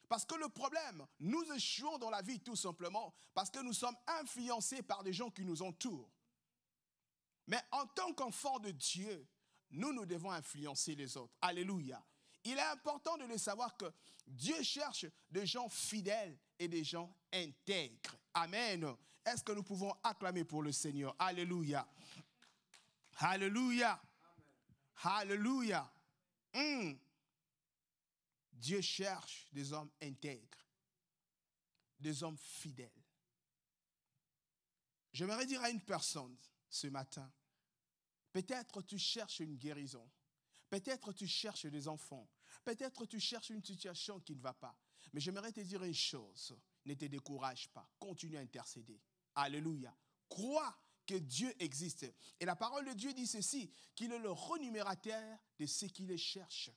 S2: Parce que le problème, nous échouons dans la vie tout simplement parce que nous sommes influencés par des gens qui nous entourent. Mais en tant qu'enfants de Dieu, nous devons influencer les autres. Alléluia. Il est important de le savoir que Dieu cherche des gens fidèles et des gens intègres. Amen. Est-ce que nous pouvons acclamer pour le Seigneur? Alléluia. Alléluia. Alléluia. Dieu cherche des hommes intègres, des hommes fidèles. J'aimerais dire à une personne ce matin, peut-être tu cherches une guérison, peut-être tu cherches des enfants, peut-être tu cherches une situation qui ne va pas. Mais j'aimerais te dire une chose, ne te décourage pas, continue à intercéder. Alléluia. Crois que Dieu existe. Et la parole de Dieu dit ceci, qu'il est le renumérateur de ceux qui les cherchent.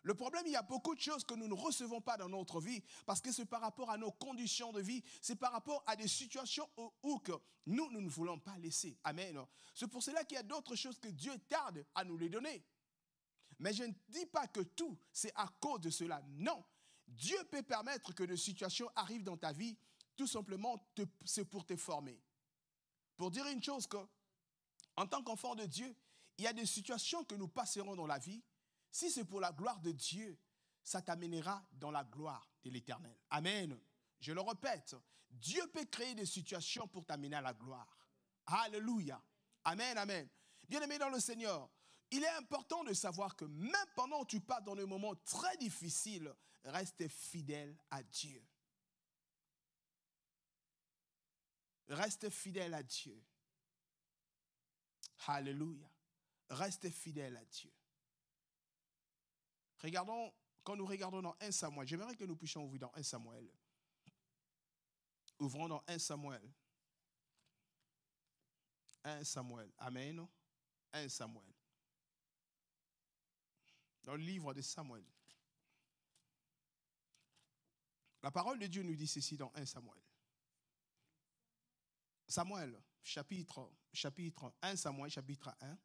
S2: Le problème, il y a beaucoup de choses que nous ne recevons pas dans notre vie parce que c'est par rapport à nos conditions de vie, c'est par rapport à des situations où que nous ne voulons pas laisser. Amen. C'est pour cela qu'il y a d'autres choses que Dieu tarde à nous les donner. Mais je ne dis pas que tout, c'est à cause de cela. Non. Dieu peut permettre que des situations arrivent dans ta vie, tout simplement, c'est pour te former. Pour dire une chose, en tant qu'enfant de Dieu, il y a des situations que nous passerons dans la vie. Si c'est pour la gloire de Dieu, ça t'amènera dans la gloire de l'Éternel. Amen. Je le répète, Dieu peut créer des situations pour t'amener à la gloire. Alléluia. Amen, amen. Bien-aimé dans le Seigneur, il est important de savoir que même pendant que tu passes dans des moments très difficiles, reste fidèle à Dieu. Reste fidèle à Dieu. Alléluia. Reste fidèle à Dieu. Regardons, quand nous regardons dans 1 Samuel, j'aimerais que nous puissions ouvrir dans 1 Samuel. Ouvrons dans 1 Samuel. 1 Samuel. Amen. 1 Samuel. Dans le livre de Samuel. La parole de Dieu nous dit ceci dans 1 Samuel. Samuel, chapitre 1, Samuel, chapitre 1.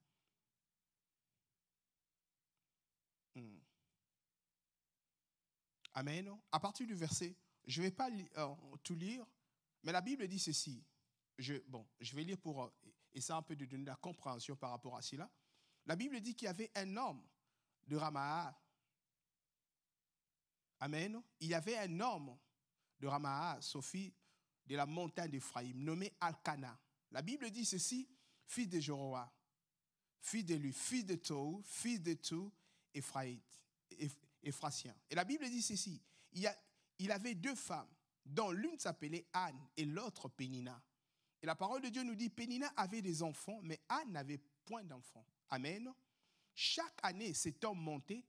S2: Amen. À partir du verset, je ne vais pas tout lire, mais la Bible dit ceci. Je vais lire pour essayer un peu de donner la compréhension par rapport à cela. La Bible dit qu'il y avait un homme de Ramaah. Amen. Il y avait un homme de Ramaah, Sophie, de la montagne d'Éphraïm, nommé Alcana. La Bible dit ceci, fils de Joroa, fils de lui, fils de Tou, fils de tout Éphrasien. Et la Bible dit ceci, il avait 2 femmes, dont l'une s'appelait Anne et l'autre Pénina. Et la parole de Dieu nous dit, Pénina avait des enfants, mais Anne n'avait point d'enfants. Amen. Chaque année, cet homme montait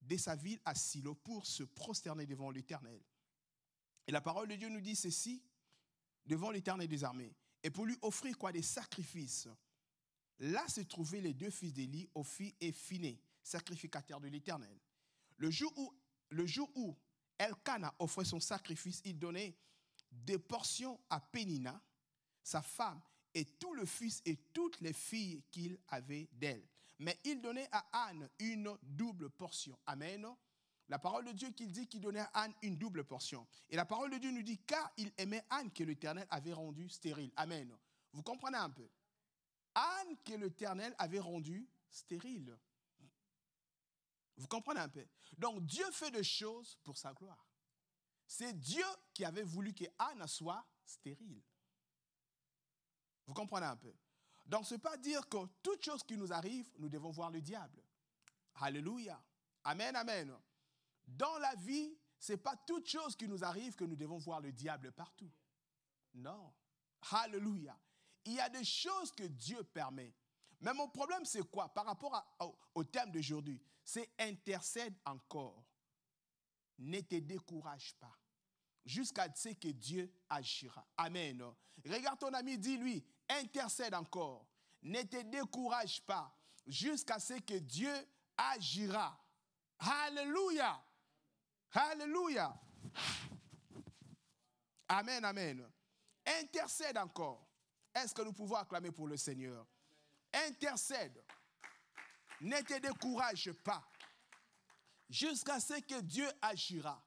S2: de sa ville à Silo pour se prosterner devant l'Éternel. Et la parole de Dieu nous dit ceci, devant l'Éternel des armées, et pour lui offrir des sacrifices. Là se trouvaient les 2 fils d'Élie, Ophi et Phiné, sacrificateurs de l'Éternel. Le jour où Elkana offrait son sacrifice, il donnait des portions à Pénina, sa femme, et tout le fils et toutes les filles qu'il avait d'elle. Mais il donnait à Anne une double portion. Amen. La parole de Dieu qui dit qu'il donnait à Anne une double portion. Et la parole de Dieu nous dit, car il aimait Anne que l'Éternel avait rendue stérile. Amen. Vous comprenez un peu? Anne que l'Éternel avait rendue stérile. Vous comprenez un peu? Donc Dieu fait des choses pour sa gloire. C'est Dieu qui avait voulu que Anne soit stérile. Vous comprenez un peu? Donc ce n'est pas dire que toute chose qui nous arrive, nous devons voir le diable. Alléluia. Amen, amen. Dans la vie, ce n'est pas toute chose qui nous arrive que nous devons voir le diable partout. Non. Alléluia. Il y a des choses que Dieu permet. Mais mon problème, c'est quoi? Par rapport au thème d'aujourd'hui, c'est intercède encore. Ne te décourage pas. Jusqu'à ce que Dieu agira. Amen. Regarde ton ami, dis-lui, intercède encore. Ne te décourage pas. Jusqu'à ce que Dieu agira. Alléluia. Alléluia. Amen, amen. Intercède encore. Est-ce que nous pouvons acclamer pour le Seigneur? Intercède. Ne te décourage pas. Jusqu'à ce que Dieu agira.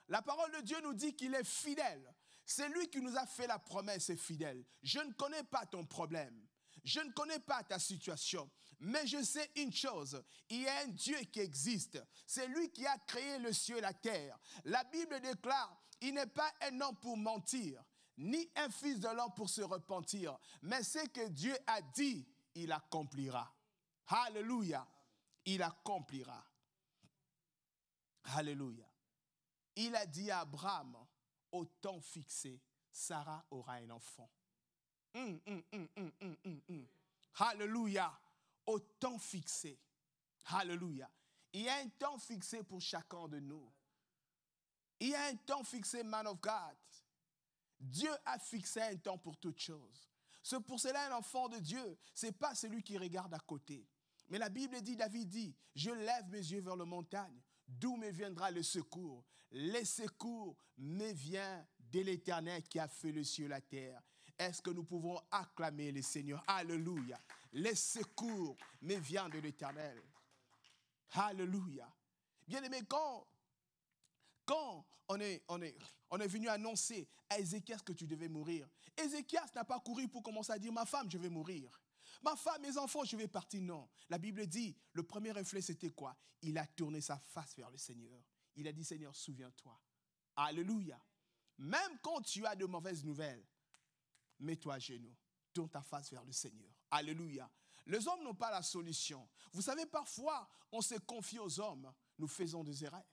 S2: La parole de Dieu nous dit qu'il est fidèle. C'est lui qui nous a fait la promesse fidèle. Je ne connais pas ton problème. Je ne connais pas ta situation. Mais je sais une chose. Il y a un Dieu qui existe. C'est lui qui a créé le ciel et la terre. La Bible déclare, il n'est pas un homme pour mentir, ni un fils de l'homme pour se repentir. Mais ce que Dieu a dit, il accomplira. Alléluia. Il accomplira. Alléluia. Il a dit à Abraham, au temps fixé, Sarah aura un enfant. Alléluia. Au temps fixé. Alléluia. Il y a un temps fixé pour chacun de nous. Il y a un temps fixé, man of God. Dieu a fixé un temps pour toutes choses. C'est pour cela un enfant de Dieu, ce n'est pas celui qui regarde à côté. Mais la Bible dit, David dit, je lève mes yeux vers les montagnes. D'où me viendra le secours? Le secours me vient de l'Éternel qui a fait le ciel et la terre. Est-ce que nous pouvons acclamer le Seigneur? Alléluia. Le secours me vient de l'Éternel. Alléluia. Bien aimé, quand on est venu annoncer à Ézéchias que tu devais mourir, Ézéchias n'a pas couru pour commencer à dire, ma femme, je vais mourir. Ma femme, mes enfants, je vais partir. Non. La Bible dit, le premier réflexe, c'était quoi? Il a tourné sa face vers le Seigneur. Il a dit, Seigneur, souviens-toi. Alléluia. Même quand tu as de mauvaises nouvelles, mets-toi à genoux. Tourne ta face vers le Seigneur. Alléluia. Les hommes n'ont pas la solution. Vous savez, parfois, on se confie aux hommes. Nous faisons des erreurs.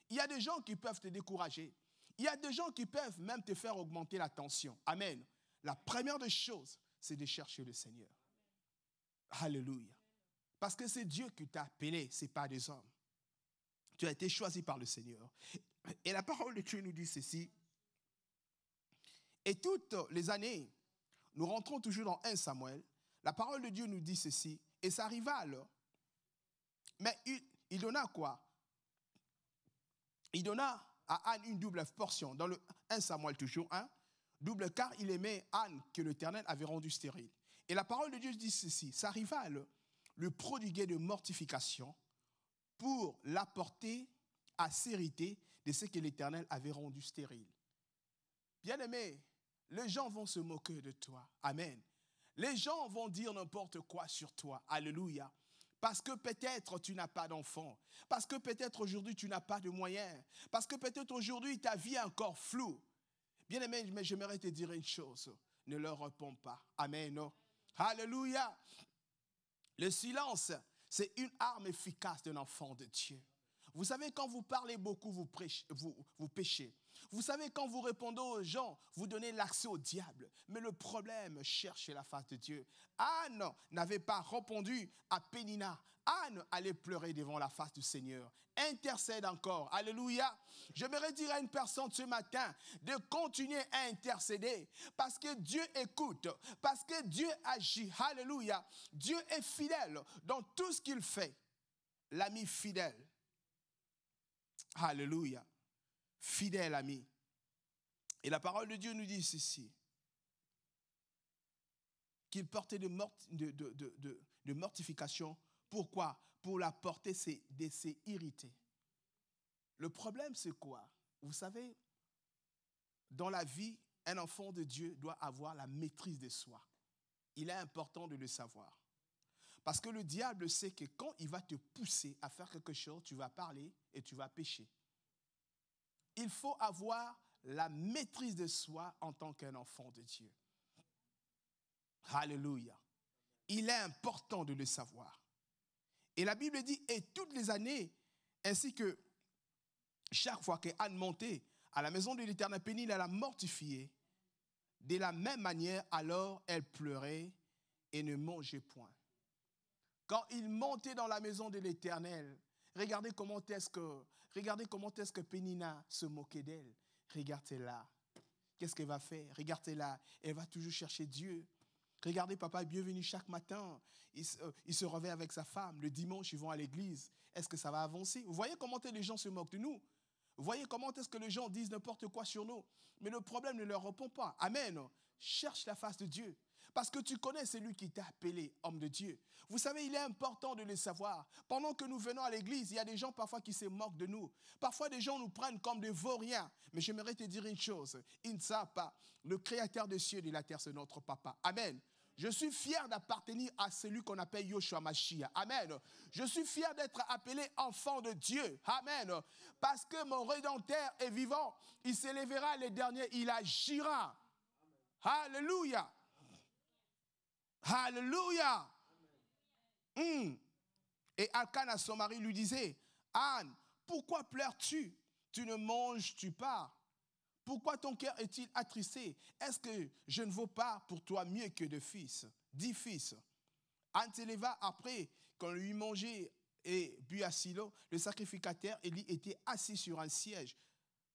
S2: Il y a des gens qui peuvent te décourager. Il y a des gens qui peuvent même te faire augmenter la tension. Amen. La première des choses, c'est de chercher le Seigneur. Alléluia. Parce que c'est Dieu qui t'a appelé, ce n'est pas des hommes. Tu as été choisi par le Seigneur. Et la parole de Dieu nous dit ceci. Et toutes les années, nous rentrons toujours dans 1 Samuel. La parole de Dieu nous dit ceci. Et ça arriva alors. Mais il donna quoi? Il donna à Anne une double portion. Dans le 1 Samuel toujours 1, double car il aimait Anne que l'Éternel avait rendue stérile. Et la parole de Dieu dit ceci, sa rivale le prodiguait de mortification pour l'apporter à sérité de ce que l'Éternel avait rendu stérile. Bien-aimé, les gens vont se moquer de toi. Amen. Les gens vont dire n'importe quoi sur toi. Alléluia. Parce que peut-être tu n'as pas d'enfant. Parce que peut-être aujourd'hui tu n'as pas de moyens. Parce que peut-être aujourd'hui ta vie est encore floue. Bien-aimé, mais j'aimerais te dire une chose. Ne leur réponds pas. Amen. Alléluia. Le silence, c'est une arme efficace d'un enfant de Dieu. Vous savez, quand vous parlez beaucoup, vous péchez. Vous savez, quand vous répondez aux gens, vous donnez l'accès au diable. Mais le problème, cherchez la face de Dieu. Anne n'avait pas répondu à Pénina. Anne allait pleurer devant la face du Seigneur. Intercède encore. Alléluia. J'aimerais dire à une personne ce matin de continuer à intercéder parce que Dieu écoute, parce que Dieu agit. Alléluia. Dieu est fidèle dans tout ce qu'il fait. L'ami fidèle. Alléluia. Fidèle ami. Et la parole de Dieu nous dit ceci. Qu'il portait de mortification. Pourquoi? Pour la porter de ses irrités. Le problème, c'est quoi? Vous savez, dans la vie, un enfant de Dieu doit avoir la maîtrise de soi. Il est important de le savoir. Parce que le diable sait que quand il va te pousser à faire quelque chose, tu vas parler et tu vas pécher. Il faut avoir la maîtrise de soi en tant qu'un enfant de Dieu. Alléluia. Il est important de le savoir. Et la Bible dit, et toutes les années, ainsi que chaque fois qu'Anne montait à la maison de l'Éternel, Péniel la mortifiée. De la même manière, alors elle pleurait et ne mangeait point. Quand il montait dans la maison de l'Éternel, regardez comment est-ce que Pénina se moquait d'elle. Regardez-la. Qu'est-ce qu'elle va faire? Regardez-la. Elle va toujours chercher Dieu. Regardez, papa est bienvenu chaque matin. Il se réveille avec sa femme. Le dimanche, ils vont à l'église. Est-ce que ça va avancer? Vous voyez comment les gens se moquent de nous? Vous voyez comment est-ce que les gens disent n'importe quoi sur nous? Mais le problème ne leur répond pas. Amen. Cherche la face de Dieu. Parce que tu connais celui qui t'a appelé homme de Dieu. Vous savez, il est important de le savoir. Pendant que nous venons à l'église, il y a des gens parfois qui se moquent de nous. Parfois, des gens nous prennent comme des vauriens. Mais j'aimerais te dire une chose. Ils ne savent pas. Le créateur des cieux et de la terre, c'est notre papa. Amen. Je suis fier d'appartenir à celui qu'on appelle Yoshua Mashiach. Amen. Je suis fier d'être appelé enfant de Dieu. Amen. Parce que mon Rédempteur est vivant. Il s'élèvera les derniers. Il agira. Alléluia. Alléluia. Et Alcana, son mari, lui disait, Anne, pourquoi pleures-tu? Tu ne manges-tu pas? Pourquoi ton cœur est-il attristé? Est-ce que je ne vaux pas pour toi mieux que 10 fils? Anne s'éleva après qu'on lui mangeait et bu à Silo. Le sacrificateur Élie était assis sur un siège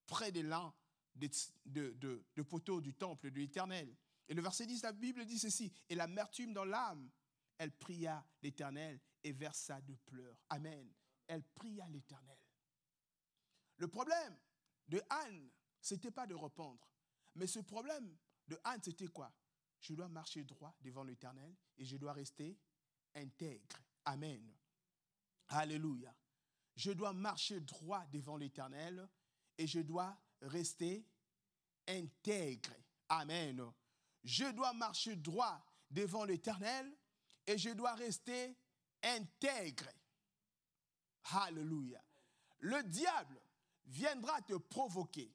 S2: près de l'un de poteaux du temple de l'Éternel. Et le verset 10, la Bible dit ceci. Et l'amertume dans l'âme, elle pria l'Éternel et versa de pleurs. Amen. Elle pria l'Éternel. Le problème de Anne, ce n'était pas de répondre. Mais ce problème de Anne, c'était quoi? Je dois marcher droit devant l'Éternel et je dois rester intègre. Amen. Alléluia. Je dois marcher droit devant l'Éternel et je dois rester intègre. Amen. Je dois marcher droit devant l'Éternel et je dois rester intègre. Alléluia. Le diable viendra te provoquer.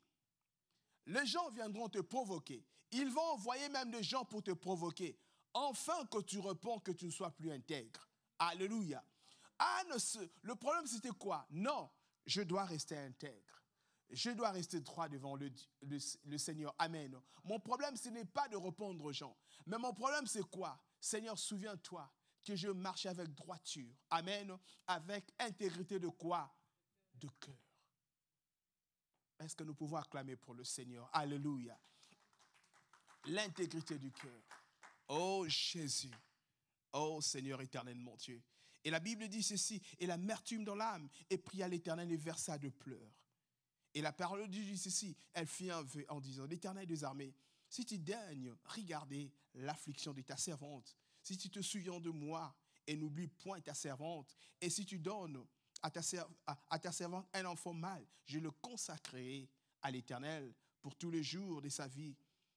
S2: Les gens viendront te provoquer. Ils vont envoyer même des gens pour te provoquer. Enfin que tu réponds que tu ne sois plus intègre. Alléluia. Anne, le problème c'était quoi? Non, je dois rester intègre. Je dois rester droit devant le Seigneur. Amen. Mon problème, ce n'est pas de répondre aux gens. Mais mon problème, c'est quoi? Seigneur, souviens-toi que je marche avec droiture. Amen. Avec intégrité de quoi? De cœur. Est-ce que nous pouvons acclamer pour le Seigneur? Alléluia. L'intégrité du cœur. Oh Jésus. Oh Seigneur éternel, mon Dieu. Et la Bible dit ceci. Et l'amertume dans l'âme, et pria l'Éternel et versa de pleurs. Et la parole dit ceci. Elle fit un vœu en disant, l'Éternel des armées, si tu daignes regarder l'affliction de ta servante, si tu te souviens de moi et n'oublie point ta servante, et si tu donnes à ta servante un enfant mâle, je le consacrerai à l'Éternel pour tous les jours de sa vie,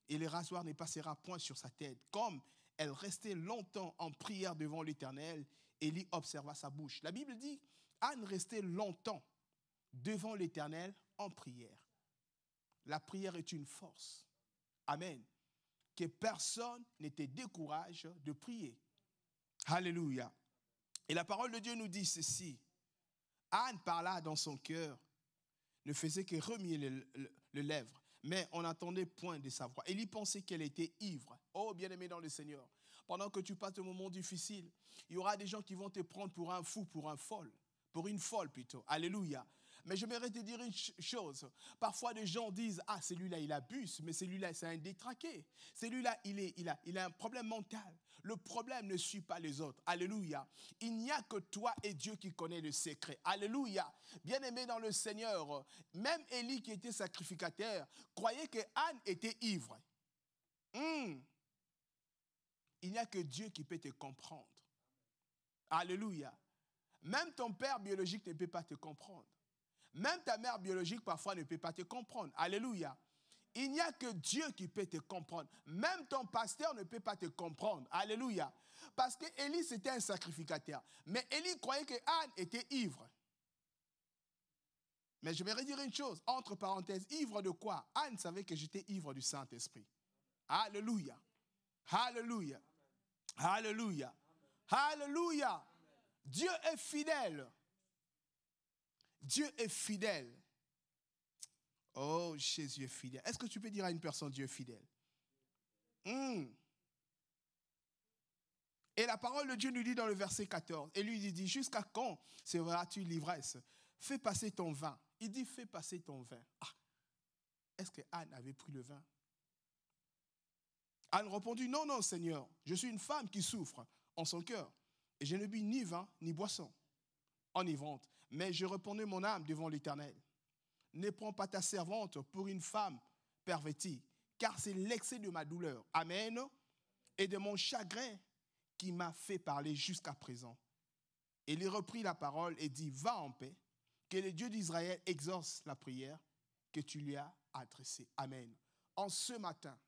S2: et le rasoir ne passera point sur sa tête. Comme elle restait longtemps en prière devant l'Éternel, Élie observa sa bouche. La Bible dit, Anne restait longtemps devant l'Éternel en prière. La prière est une force. Amen. Que personne ne te décourage de prier. Alléluia. Et la parole de Dieu nous dit ceci. Anne parla dans son cœur, ne faisait que remuer les lèvres, mais on n'entendait point de sa voix. Élie pensait qu'elle était ivre. Oh, bien-aimé dans le Seigneur, pendant que tu passes un moment difficile, il y aura des gens qui vont te prendre pour un fou, pour une folle plutôt. Alléluia. Mais j'aimerais te dire une chose. Parfois, des gens disent, ah, celui-là, il abuse, mais celui-là, c'est un détraqué. Celui-là, il a un problème mental. Le problème ne suit pas les autres. Alléluia. Il n'y a que toi et Dieu qui connaît le secret. Alléluia. Bien-aimé dans le Seigneur, même Élie qui était sacrificateur, croyait que Anne était ivre. Il n'y a que Dieu qui peut te comprendre. Alléluia. Même ton père biologique ne peut pas te comprendre. Même ta mère biologique parfois ne peut pas te comprendre. Alléluia. Il n'y a que Dieu qui peut te comprendre. Même ton pasteur ne peut pas te comprendre. Alléluia. Parce que Élie, c'était un sacrificateur. Mais Élie croyait que Anne était ivre. Mais je vais redire une chose, entre parenthèses, ivre de quoi? Anne savait que j'étais ivre du Saint-Esprit. Alléluia. Alléluia. Alléluia. Alléluia. Dieu est fidèle. Dieu est fidèle. Oh, Jésus est fidèle. Est-ce que tu peux dire à une personne, Dieu est fidèle? Et la parole de Dieu nous dit dans le verset 14, et lui dit, jusqu'à quand seras-tu l'ivresse? Fais passer ton vin. Il dit, fais passer ton vin. Ah, est-ce que Anne avait pris le vin? Anne répondit, non, non, Seigneur, je suis une femme qui souffre en son cœur, et je ne bis ni vin ni boisson enivrante, mais je répandais mon âme devant l'Éternel. Ne prends pas ta servante pour une femme pervertie, car c'est l'excès de ma douleur, amen, et de mon chagrin qui m'a fait parler jusqu'à présent. Et il reprit la parole et dit, va en paix, que le Dieu d'Israël exauce la prière que tu lui as adressée. Amen. En ce matin,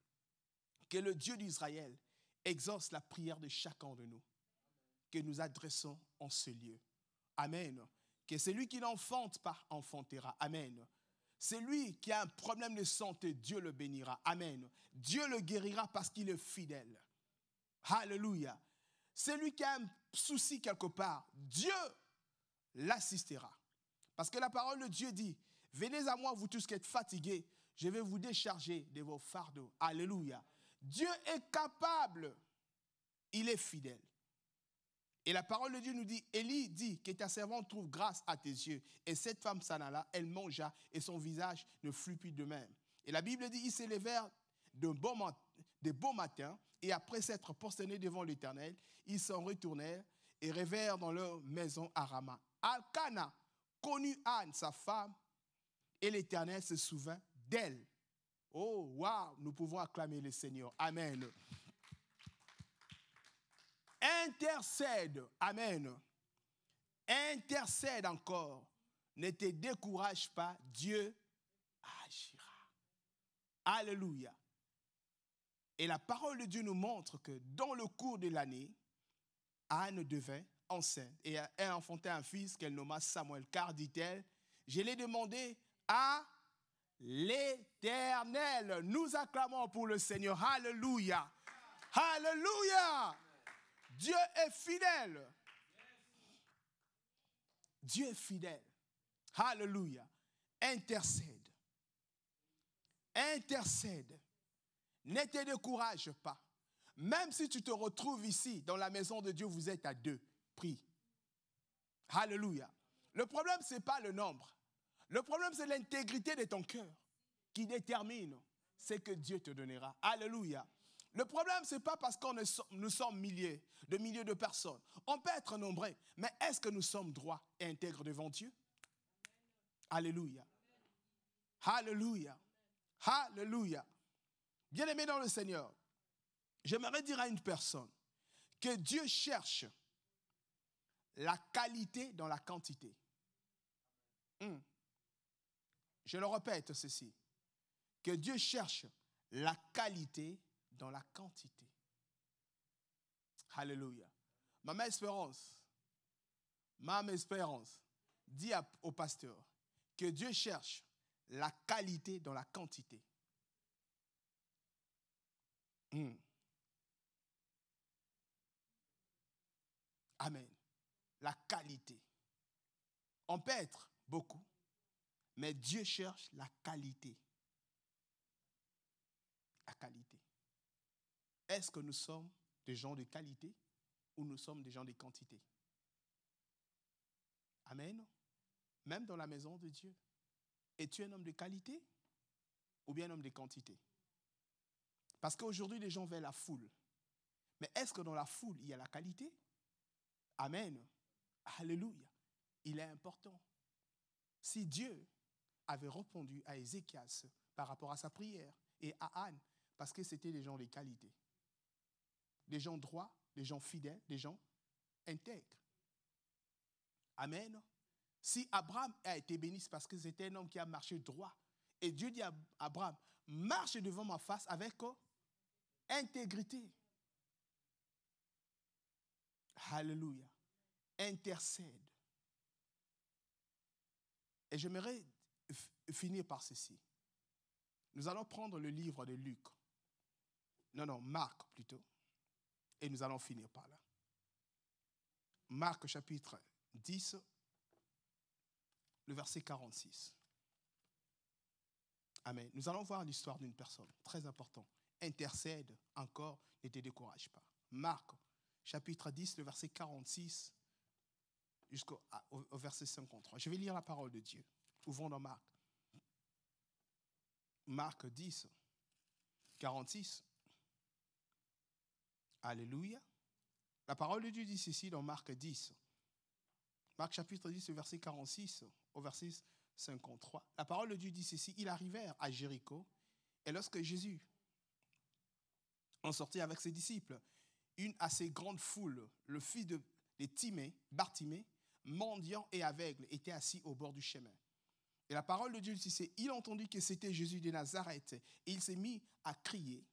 S2: que le Dieu d'Israël exauce la prière de chacun de nous, que nous adressons en ce lieu. Amen. Que celui qui n'enfante pas enfantera. Amen. Celui qui a un problème de santé, Dieu le bénira. Amen. Dieu le guérira parce qu'il est fidèle. Alléluia. Celui qui a un souci quelque part, Dieu l'assistera. Parce que la parole de Dieu dit, venez à moi vous tous qui êtes fatigués, je vais vous décharger de vos fardeaux. Alléluia. Dieu est capable. Il est fidèle. Et la parole de Dieu nous dit, Élie dit que ta servante trouve grâce à tes yeux. Et cette femme s'en alla, elle mangea et son visage ne fut plus de même. Et la Bible dit, ils se levèrent de bon matin et après s'être prosternés devant l'Éternel, ils s'en retournèrent et revinrent dans leur maison à Rama. Elkana connut Anne, sa femme, et l'Éternel se souvint d'elle. Oh, waouh, nous pouvons acclamer le Seigneur. Amen. Intercède, amen. Intercède encore. Ne te décourage pas, Dieu agira. Alléluia. Et la parole de Dieu nous montre que dans le cours de l'année, Anne devint enceinte et elle enfantait un fils qu'elle nomma Samuel, car, dit-elle, je l'ai demandé à l'Éternel. Nous acclamons pour le Seigneur. Alléluia. Alléluia. Dieu est fidèle. Dieu est fidèle. Alléluia. Intercède. Intercède. Ne te décourage pas. Même si tu te retrouves ici, dans la maison de Dieu, vous êtes à deux. Prie. Alléluia. Le problème, ce n'est pas le nombre. Le problème, c'est l'intégrité de ton cœur qui détermine ce que Dieu te donnera. Alléluia. Le problème, ce n'est pas parce que nous sommes milliers de personnes. On peut être nombreux, mais est-ce que nous sommes droits et intègres devant Dieu? Alléluia. Alléluia. Alléluia. Bien-aimé dans le Seigneur, j'aimerais dire à une personne que Dieu cherche la qualité dans la quantité. Je le répète ceci, que Dieu cherche la qualité dans la quantité. Alléluia. Maman Espérance, dis au pasteur que Dieu cherche la qualité dans la quantité. Amen. La qualité. On peut être beaucoup, mais Dieu cherche la qualité. La qualité. Est-ce que nous sommes des gens de qualité ou nous sommes des gens de quantité? Amen. Même dans la maison de Dieu. Es-tu un homme de qualité ou bien un homme de quantité? Parce qu'aujourd'hui, les gens veulent la foule. Mais est-ce que dans la foule, il y a la qualité? Amen. Alléluia. Il est important. Si Dieu avait répondu à Ézéchias par rapport à sa prière et à Anne, parce que c'était des gens de qualité, des gens droits, des gens fidèles, des gens intègres. Amen. Si Abraham a été béni, c'est parce que c'était un homme qui a marché droit. Et Dieu dit à Abraham, marche devant ma face avec intégrité. Alléluia. Intercède. Et j'aimerais finir par ceci. Nous allons prendre le livre de Luc. Marc plutôt. Et nous allons finir par là. Marc chapitre 10, le verset 46. Amen. Nous allons voir l'histoire d'une personne, très importante. Intercède encore, ne te décourage pas. Marc chapitre 10, le verset 46 jusqu'au verset 53. Je vais lire la parole de Dieu. Ouvrons dans Marc. Marc 10, 46. Alléluia. La parole de Dieu dit ceci dans Marc 10. Marc chapitre 10, verset 46 au verset 53. La parole de Dieu dit ceci. Ils arrivèrent à Jéricho et lorsque Jésus en sortit avec ses disciples, une assez grande foule, le fils de Timée, Bartimée, mendiant et aveugle, était assis au bord du chemin. Et la parole de Dieu dit ceci. Il entendit que c'était Jésus de Nazareth et il s'est mis à crier.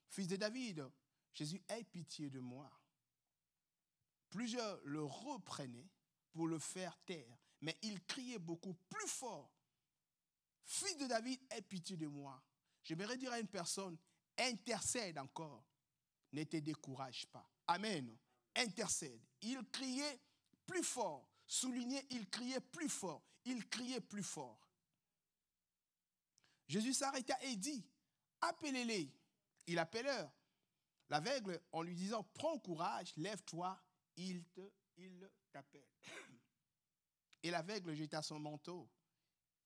S2: Fils de David, Jésus, aie pitié de moi. Plusieurs le reprenaient pour le faire taire, mais il criait beaucoup plus fort. Fils de David, aie pitié de moi. J'aimerais dire à une personne, intercède encore. Ne te décourage pas. Amen. Intercède. Il criait plus fort. Souligné, il criait plus fort. Il criait plus fort. Jésus s'arrêta et dit, appelez-les. Il appelèrent l'aveugle en lui disant, prends courage, lève-toi, il t'appelle. Et l'aveugle jeta son manteau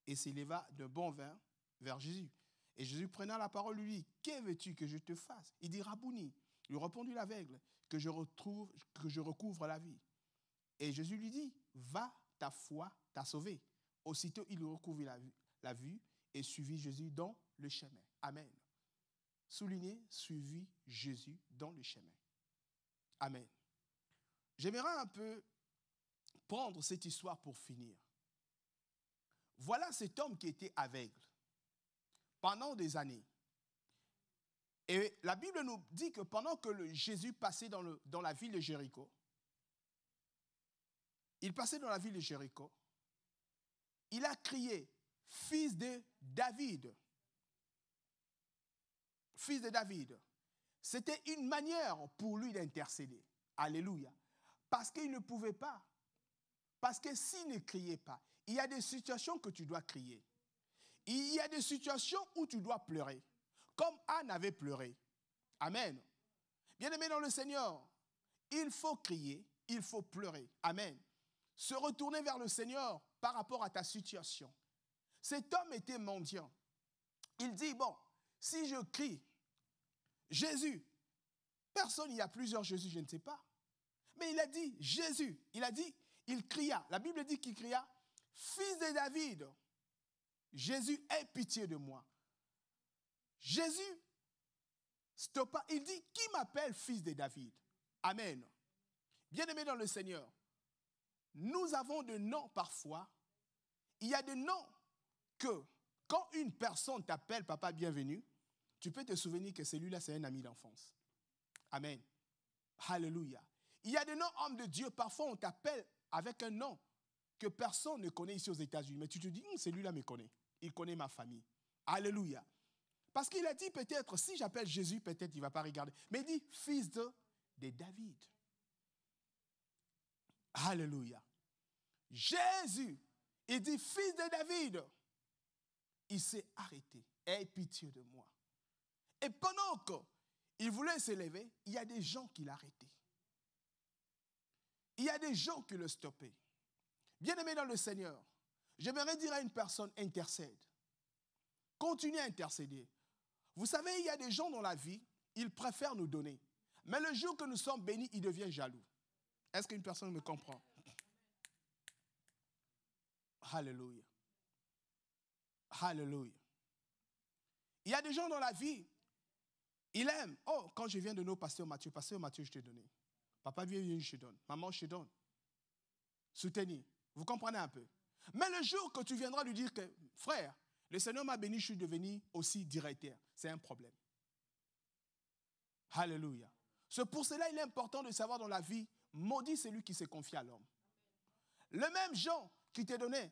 S2: et s'éleva de bon vin vers Jésus. Et Jésus prenant la parole lui dit, que veux-tu que je te fasse? Il dit, Rabouni. Lui répondit l'aveugle, que je recouvre la vie. Et Jésus lui dit, va, ta foi t'a sauvé. Aussitôt, il recouvrit la vue et suivit Jésus dans le chemin. Amen. Souligné, suivit Jésus dans le chemin. Amen. J'aimerais un peu prendre cette histoire pour finir. Voilà cet homme qui était aveugle pendant des années. Et la Bible nous dit que pendant que Jésus passait dans la ville de Jéricho, il passait dans la ville de Jéricho, il a crié, fils de David. Fils de David. C'était une manière pour lui d'intercéder. Alléluia. Parce qu'il ne pouvait pas. Parce que s'il ne criait pas, il y a des situations que tu dois crier. Il y a des situations où tu dois pleurer. Comme Anne avait pleuré. Amen. Bien-aimé dans le Seigneur, il faut crier, il faut pleurer. Amen. Se retourner vers le Seigneur par rapport à ta situation. Cet homme était mendiant. Il dit, bon, si je crie, Jésus, personne, il y a plusieurs Jésus, je ne sais pas. Mais il a dit, Jésus, il cria. La Bible dit qu'il cria, fils de David, Jésus, aie pitié de moi. Jésus stoppa. Il dit, qui m'appelle fils de David? Amen. Bien-aimés dans le Seigneur, nous avons des noms parfois. Il y a des noms que, quand une personne t'appelle papa bienvenue, tu peux te souvenir que celui-là, c'est un ami d'enfance. Amen. Alléluia. Il y a des noms hommes de Dieu. Parfois, on t'appelle avec un nom que personne ne connaît ici aux États-Unis. Mais tu te dis, celui-là me connaît. Il connaît ma famille. Alléluia. Parce qu'il a dit peut-être, si j'appelle Jésus, peut-être il ne va pas regarder. Mais il dit, fils de David. Alléluia. Jésus, il dit, fils de David. Il s'est arrêté. Aie pitié de moi. Et pendant qu'il voulait s'élever, il y a des gens qui l'arrêtaient. Il y a des gens qui le stoppaient. Bien-aimé dans le Seigneur, j'aimerais dire à une personne, intercède. Continue à intercéder. Vous savez, il y a des gens dans la vie, ils préfèrent nous donner. Mais le jour que nous sommes bénis, ils deviennent jaloux. Est-ce qu'une personne me comprend? Alléluia. Alléluia. Il y a des gens dans la vie, ils aiment. Oh, quand je viens de nos pasteur Mathieu, je t'ai donné. Papa viens, je te donne. Maman, je te donne. Soutenir. Vous comprenez un peu? Mais le jour que tu viendras lui dire que, frère, le Seigneur m'a béni, je suis devenu aussi directeur. C'est un problème. Alléluia. C'est pour cela qu'il est important de savoir dans la vie, maudit celui qui se confie à l'homme. Le même gens qui t'est donné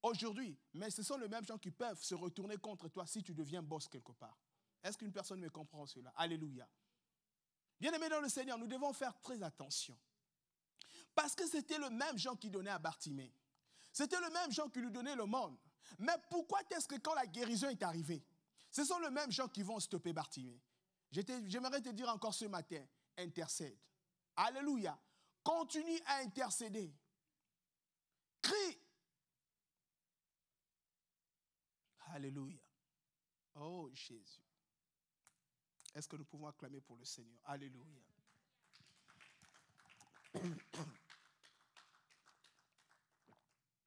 S2: aujourd'hui, mais ce sont les mêmes gens qui peuvent se retourner contre toi si tu deviens boss quelque part. Est-ce qu'une personne me comprend cela? Alléluia. Bien-aimés dans le Seigneur, nous devons faire très attention. Parce que c'était le même gens qui donnait à Bartimée. C'était le même gens qui lui donnait le monde. Mais pourquoi est-ce que quand la guérison est arrivée, ce sont les mêmes gens qui vont stopper Bartimée? J'aimerais te dire encore ce matin, intercède. Alléluia. Continue à intercéder. Crie. Alléluia. Oh Jésus. Est-ce que nous pouvons acclamer pour le Seigneur? Alléluia.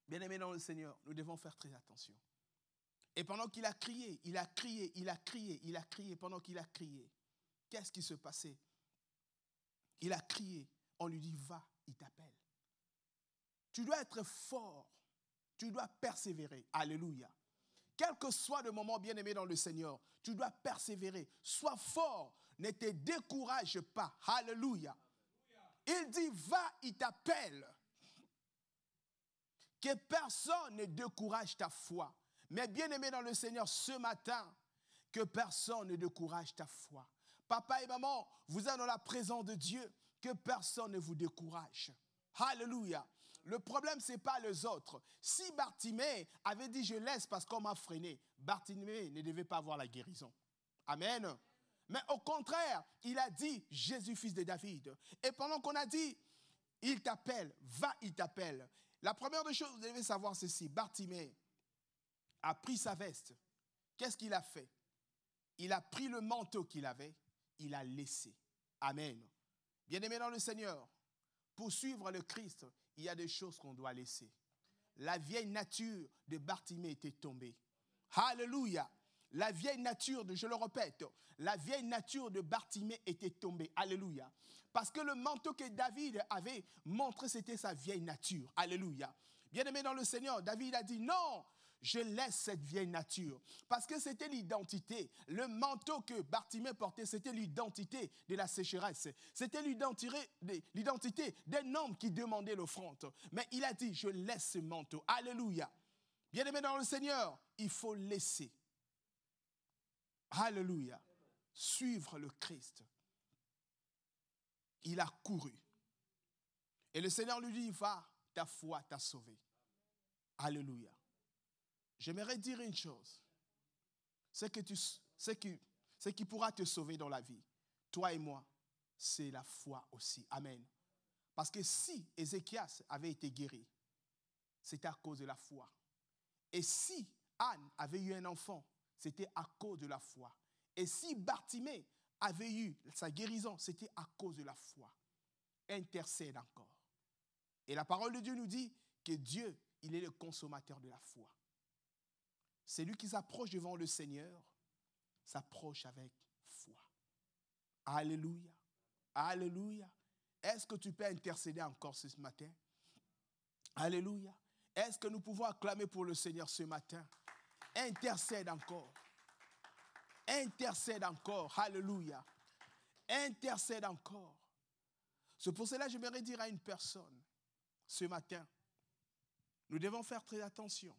S2: Bien-aimés dans le Seigneur, nous devons faire très attention. Et pendant qu'il a crié, il a crié, il a crié, il a crié, pendant qu'il a crié, qu'est-ce qui se passait? Il a crié, on lui dit, va, il t'appelle. Tu dois être fort, tu dois persévérer. Alléluia. Quel que soit le moment, bien-aimé dans le Seigneur, tu dois persévérer. Sois fort, ne te décourage pas. Alléluia. Il dit, va, il t'appelle. Que personne ne décourage ta foi. Mais bien-aimé dans le Seigneur, ce matin, que personne ne décourage ta foi. Papa et maman, vous êtes dans la présence de Dieu, que personne ne vous décourage. Alléluia. Le problème, ce n'est pas les autres. Si Bartimée avait dit, je laisse parce qu'on m'a freiné, Bartimée ne devait pas avoir la guérison. Amen. Mais au contraire, il a dit, Jésus, fils de David. Et pendant qu'on a dit, il t'appelle, va, il t'appelle. La première des choses, vous devez savoir ceci. Bartimée a pris sa veste. Qu'est-ce qu'il a fait? Il a pris le manteau qu'il avait, il a laissé. Amen. Bien-aimé dans le Seigneur, pour suivre le Christ, il y a des choses qu'on doit laisser. La vieille nature de Bartimée était tombée. Alléluia. La vieille nature je le répète, la vieille nature de Bartimée était tombée. Alléluia. Parce que le manteau que David avait montré, c'était sa vieille nature. Alléluia. Bien-aimé dans le Seigneur, David a dit non, je laisse cette vieille nature. Parce que c'était l'identité. Le manteau que Bartimée portait, c'était l'identité de la sécheresse. C'était l'identité d'un homme qui demandait l'offrande. Mais il a dit, je laisse ce manteau. Alléluia. Bien-aimé dans le Seigneur, il faut laisser. Alléluia. Suivre le Christ. Il a couru. Et le Seigneur lui dit, va, ta foi t'a sauvé. Alléluia. J'aimerais dire une chose. Ce qui pourra te sauver dans la vie, toi et moi, c'est la foi aussi. Amen. Parce que si Ézéchias avait été guéri, c'était à cause de la foi. Et si Anne avait eu un enfant, c'était à cause de la foi. Et si Bartimée avait eu sa guérison, c'était à cause de la foi. Intercède encore. Et la parole de Dieu nous dit que Dieu, il est le consommateur de la foi. Celui qui s'approche devant le Seigneur s'approche avec foi. Alléluia. Alléluia. Est-ce que tu peux intercéder encore ce matin? Alléluia. Est-ce que nous pouvons acclamer pour le Seigneur ce matin? Intercède encore. Intercède encore. Alléluia. Intercède encore. C'est pour cela que j'aimerais dire à une personne ce matin, nous devons faire très attention.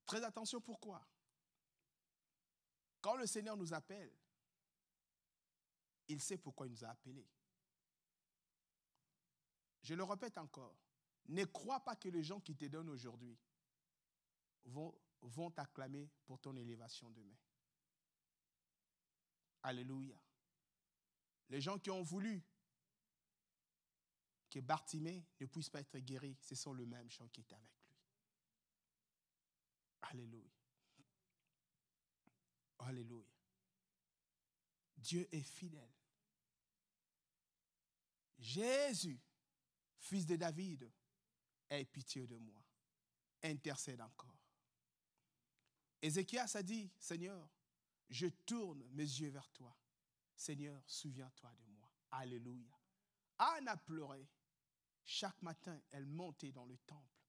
S2: Très attention, pourquoi? Quand le Seigneur nous appelle, il sait pourquoi il nous a appelés. Je le répète encore, ne crois pas que les gens qui te donnent aujourd'hui vont t'acclamer pour ton élévation demain. Alléluia. Les gens qui ont voulu que Bartimée ne puisse pas être guéri, ce sont les mêmes gens qui étaient avec lui. Alléluia. Alléluia. Dieu est fidèle. Jésus, fils de David, aie pitié de moi. Intercède encore. Ézéchias a dit, Seigneur, je tourne mes yeux vers toi. Seigneur, souviens-toi de moi. Alléluia. Anne a pleuré. Chaque matin, elle montait dans le temple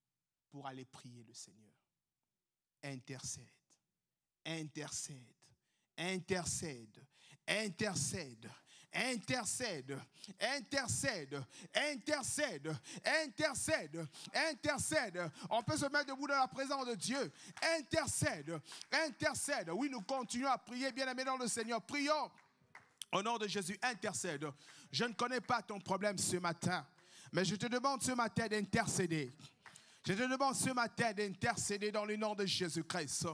S2: pour aller prier le Seigneur. Intercède. Intercède. Intercède, intercède, intercède, intercède, intercède, intercède, intercède. On peut se mettre debout dans la présence de Dieu. Intercède, intercède. Oui, nous continuons à prier, bien-aimés dans le Seigneur. Prions. Au nom de Jésus, intercède. Je ne connais pas ton problème ce matin, mais je te demande ce matin d'intercéder. Je te demande ce matin d'intercéder dans le nom de Jésus-Christ.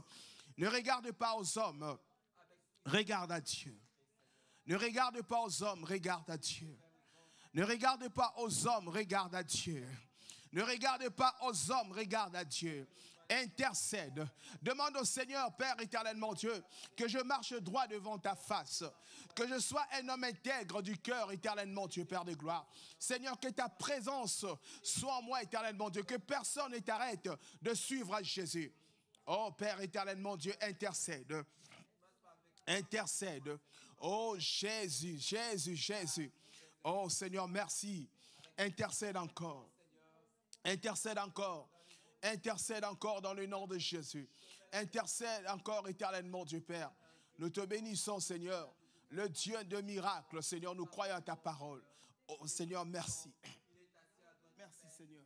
S2: Ne regarde pas aux hommes. Regarde à Dieu. Ne regarde pas aux hommes, regarde à Dieu. Ne regarde pas aux hommes, regarde à Dieu. Ne regarde pas aux hommes, regarde à Dieu. Intercède. Demande au Seigneur, Père éternel, mon Dieu, que je marche droit devant ta face. Que je sois un homme intègre du cœur, éternel, mon Dieu, Père de gloire. Seigneur, que ta présence soit en moi, éternel, mon Dieu. Que personne ne t'arrête de suivre à Jésus. Oh, Père éternel, mon Dieu, intercède. Intercède. Oh Jésus, Jésus, Jésus. Oh Seigneur, merci. Intercède encore. Intercède encore. Intercède encore dans le nom de Jésus. Intercède encore, éternel mon Dieu Père. Nous te bénissons, Seigneur. Le Dieu de miracles, Seigneur, nous croyons à ta parole. Oh Seigneur, merci. Merci Seigneur.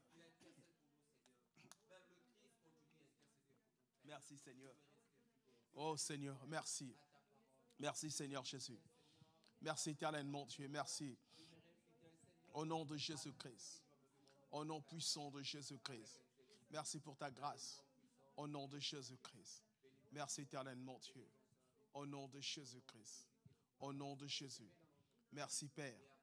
S2: Merci Seigneur. Oh Seigneur, merci. Merci Seigneur Jésus. Merci éternel mon Dieu, merci. Au nom de Jésus-Christ. Au nom puissant de Jésus-Christ. Merci pour ta grâce. Au nom de Jésus-Christ. Merci éternel mon Dieu. Au nom de Jésus-Christ. Au nom de Jésus. Merci Père.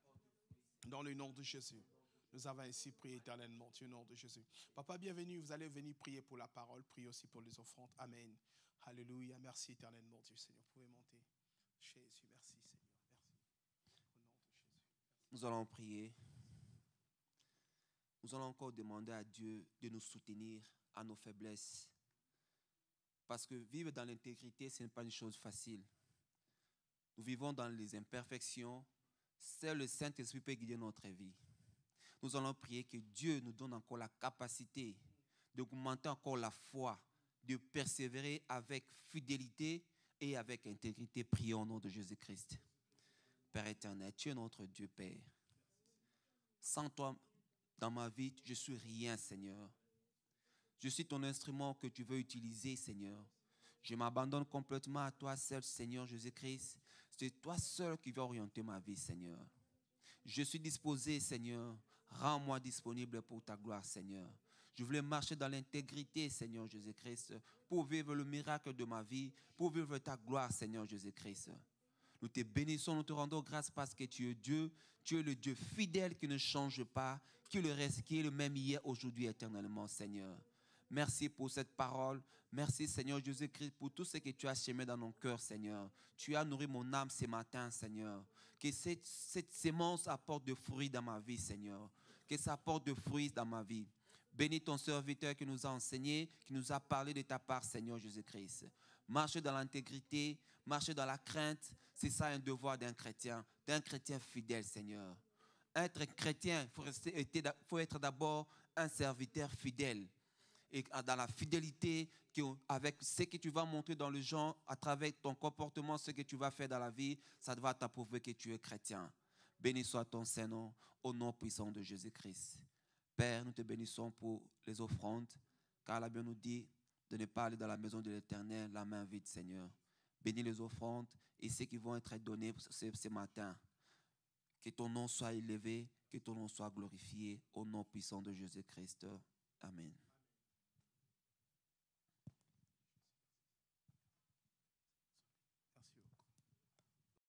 S2: Dans le nom de Jésus. Nous avons ainsi prié éternel mon Dieu, au nom de Jésus. Papa, bienvenue. Vous allez venir prier pour la parole. Priez aussi pour les offrandes. Amen. Alléluia. Merci éternel mon Dieu, Seigneur. Vous pouvez monter. Jésus, merci Seigneur. Merci. Au nom de Jésus. Merci.
S3: Nous allons prier. Nous allons encore demander à Dieu de nous soutenir à nos faiblesses. Parce que vivre dans l'intégrité, ce n'est pas une chose facile. Nous vivons dans les imperfections. Seul le Saint-Esprit peut guider notre vie. Nous allons prier que Dieu nous donne encore la capacité d'augmenter encore la foi, de persévérer avec fidélité et avec intégrité. Prions au nom de Jésus-Christ. Père éternel, tu es notre Dieu, Père. Sans toi, dans ma vie, je suis rien, Seigneur. Je suis ton instrument que tu veux utiliser, Seigneur. Je m'abandonne complètement à toi seul, Seigneur Jésus-Christ. C'est toi seul qui vas orienter ma vie, Seigneur. Je suis disposé, Seigneur. Rends-moi disponible pour ta gloire, Seigneur. Je voulais marcher dans l'intégrité, Seigneur Jésus-Christ, pour vivre le miracle de ma vie, pour vivre ta gloire, Seigneur Jésus-Christ. Nous te bénissons, nous te rendons grâce parce que tu es Dieu. Tu es le Dieu fidèle qui ne change pas, qui est le même hier, aujourd'hui, éternellement, Seigneur. Merci pour cette parole. Merci, Seigneur Jésus-Christ, pour tout ce que tu as semé dans mon cœur, Seigneur. Tu as nourri mon âme ce matin, Seigneur. Que cette sémence apporte de fruits dans ma vie, Seigneur. Que ça apporte de fruits dans ma vie. Bénis ton serviteur qui nous a enseigné, qui nous a parlé de ta part, Seigneur Jésus-Christ. marcher dans l'intégrité, marcher dans la crainte. C'est ça un devoir d'un chrétien fidèle, Seigneur. Être chrétien, il faut être d'abord un serviteur fidèle. Et dans la fidélité, avec ce que tu vas montrer dans le genre, à travers ton comportement, ce que tu vas faire dans la vie, ça va t'approuver que tu es chrétien. Béni soit ton Saint-Nom, au nom puissant de Jésus-Christ. Père, nous te bénissons pour les offrandes, car la Bible nous dit de ne pas aller dans la maison de l'Éternel la main vide, Seigneur. Bénis les offrandes et ceux qui vont être donnés ce matin. Que ton nom soit élevé, que ton nom soit glorifié, au nom puissant de Jésus-Christ. Amen.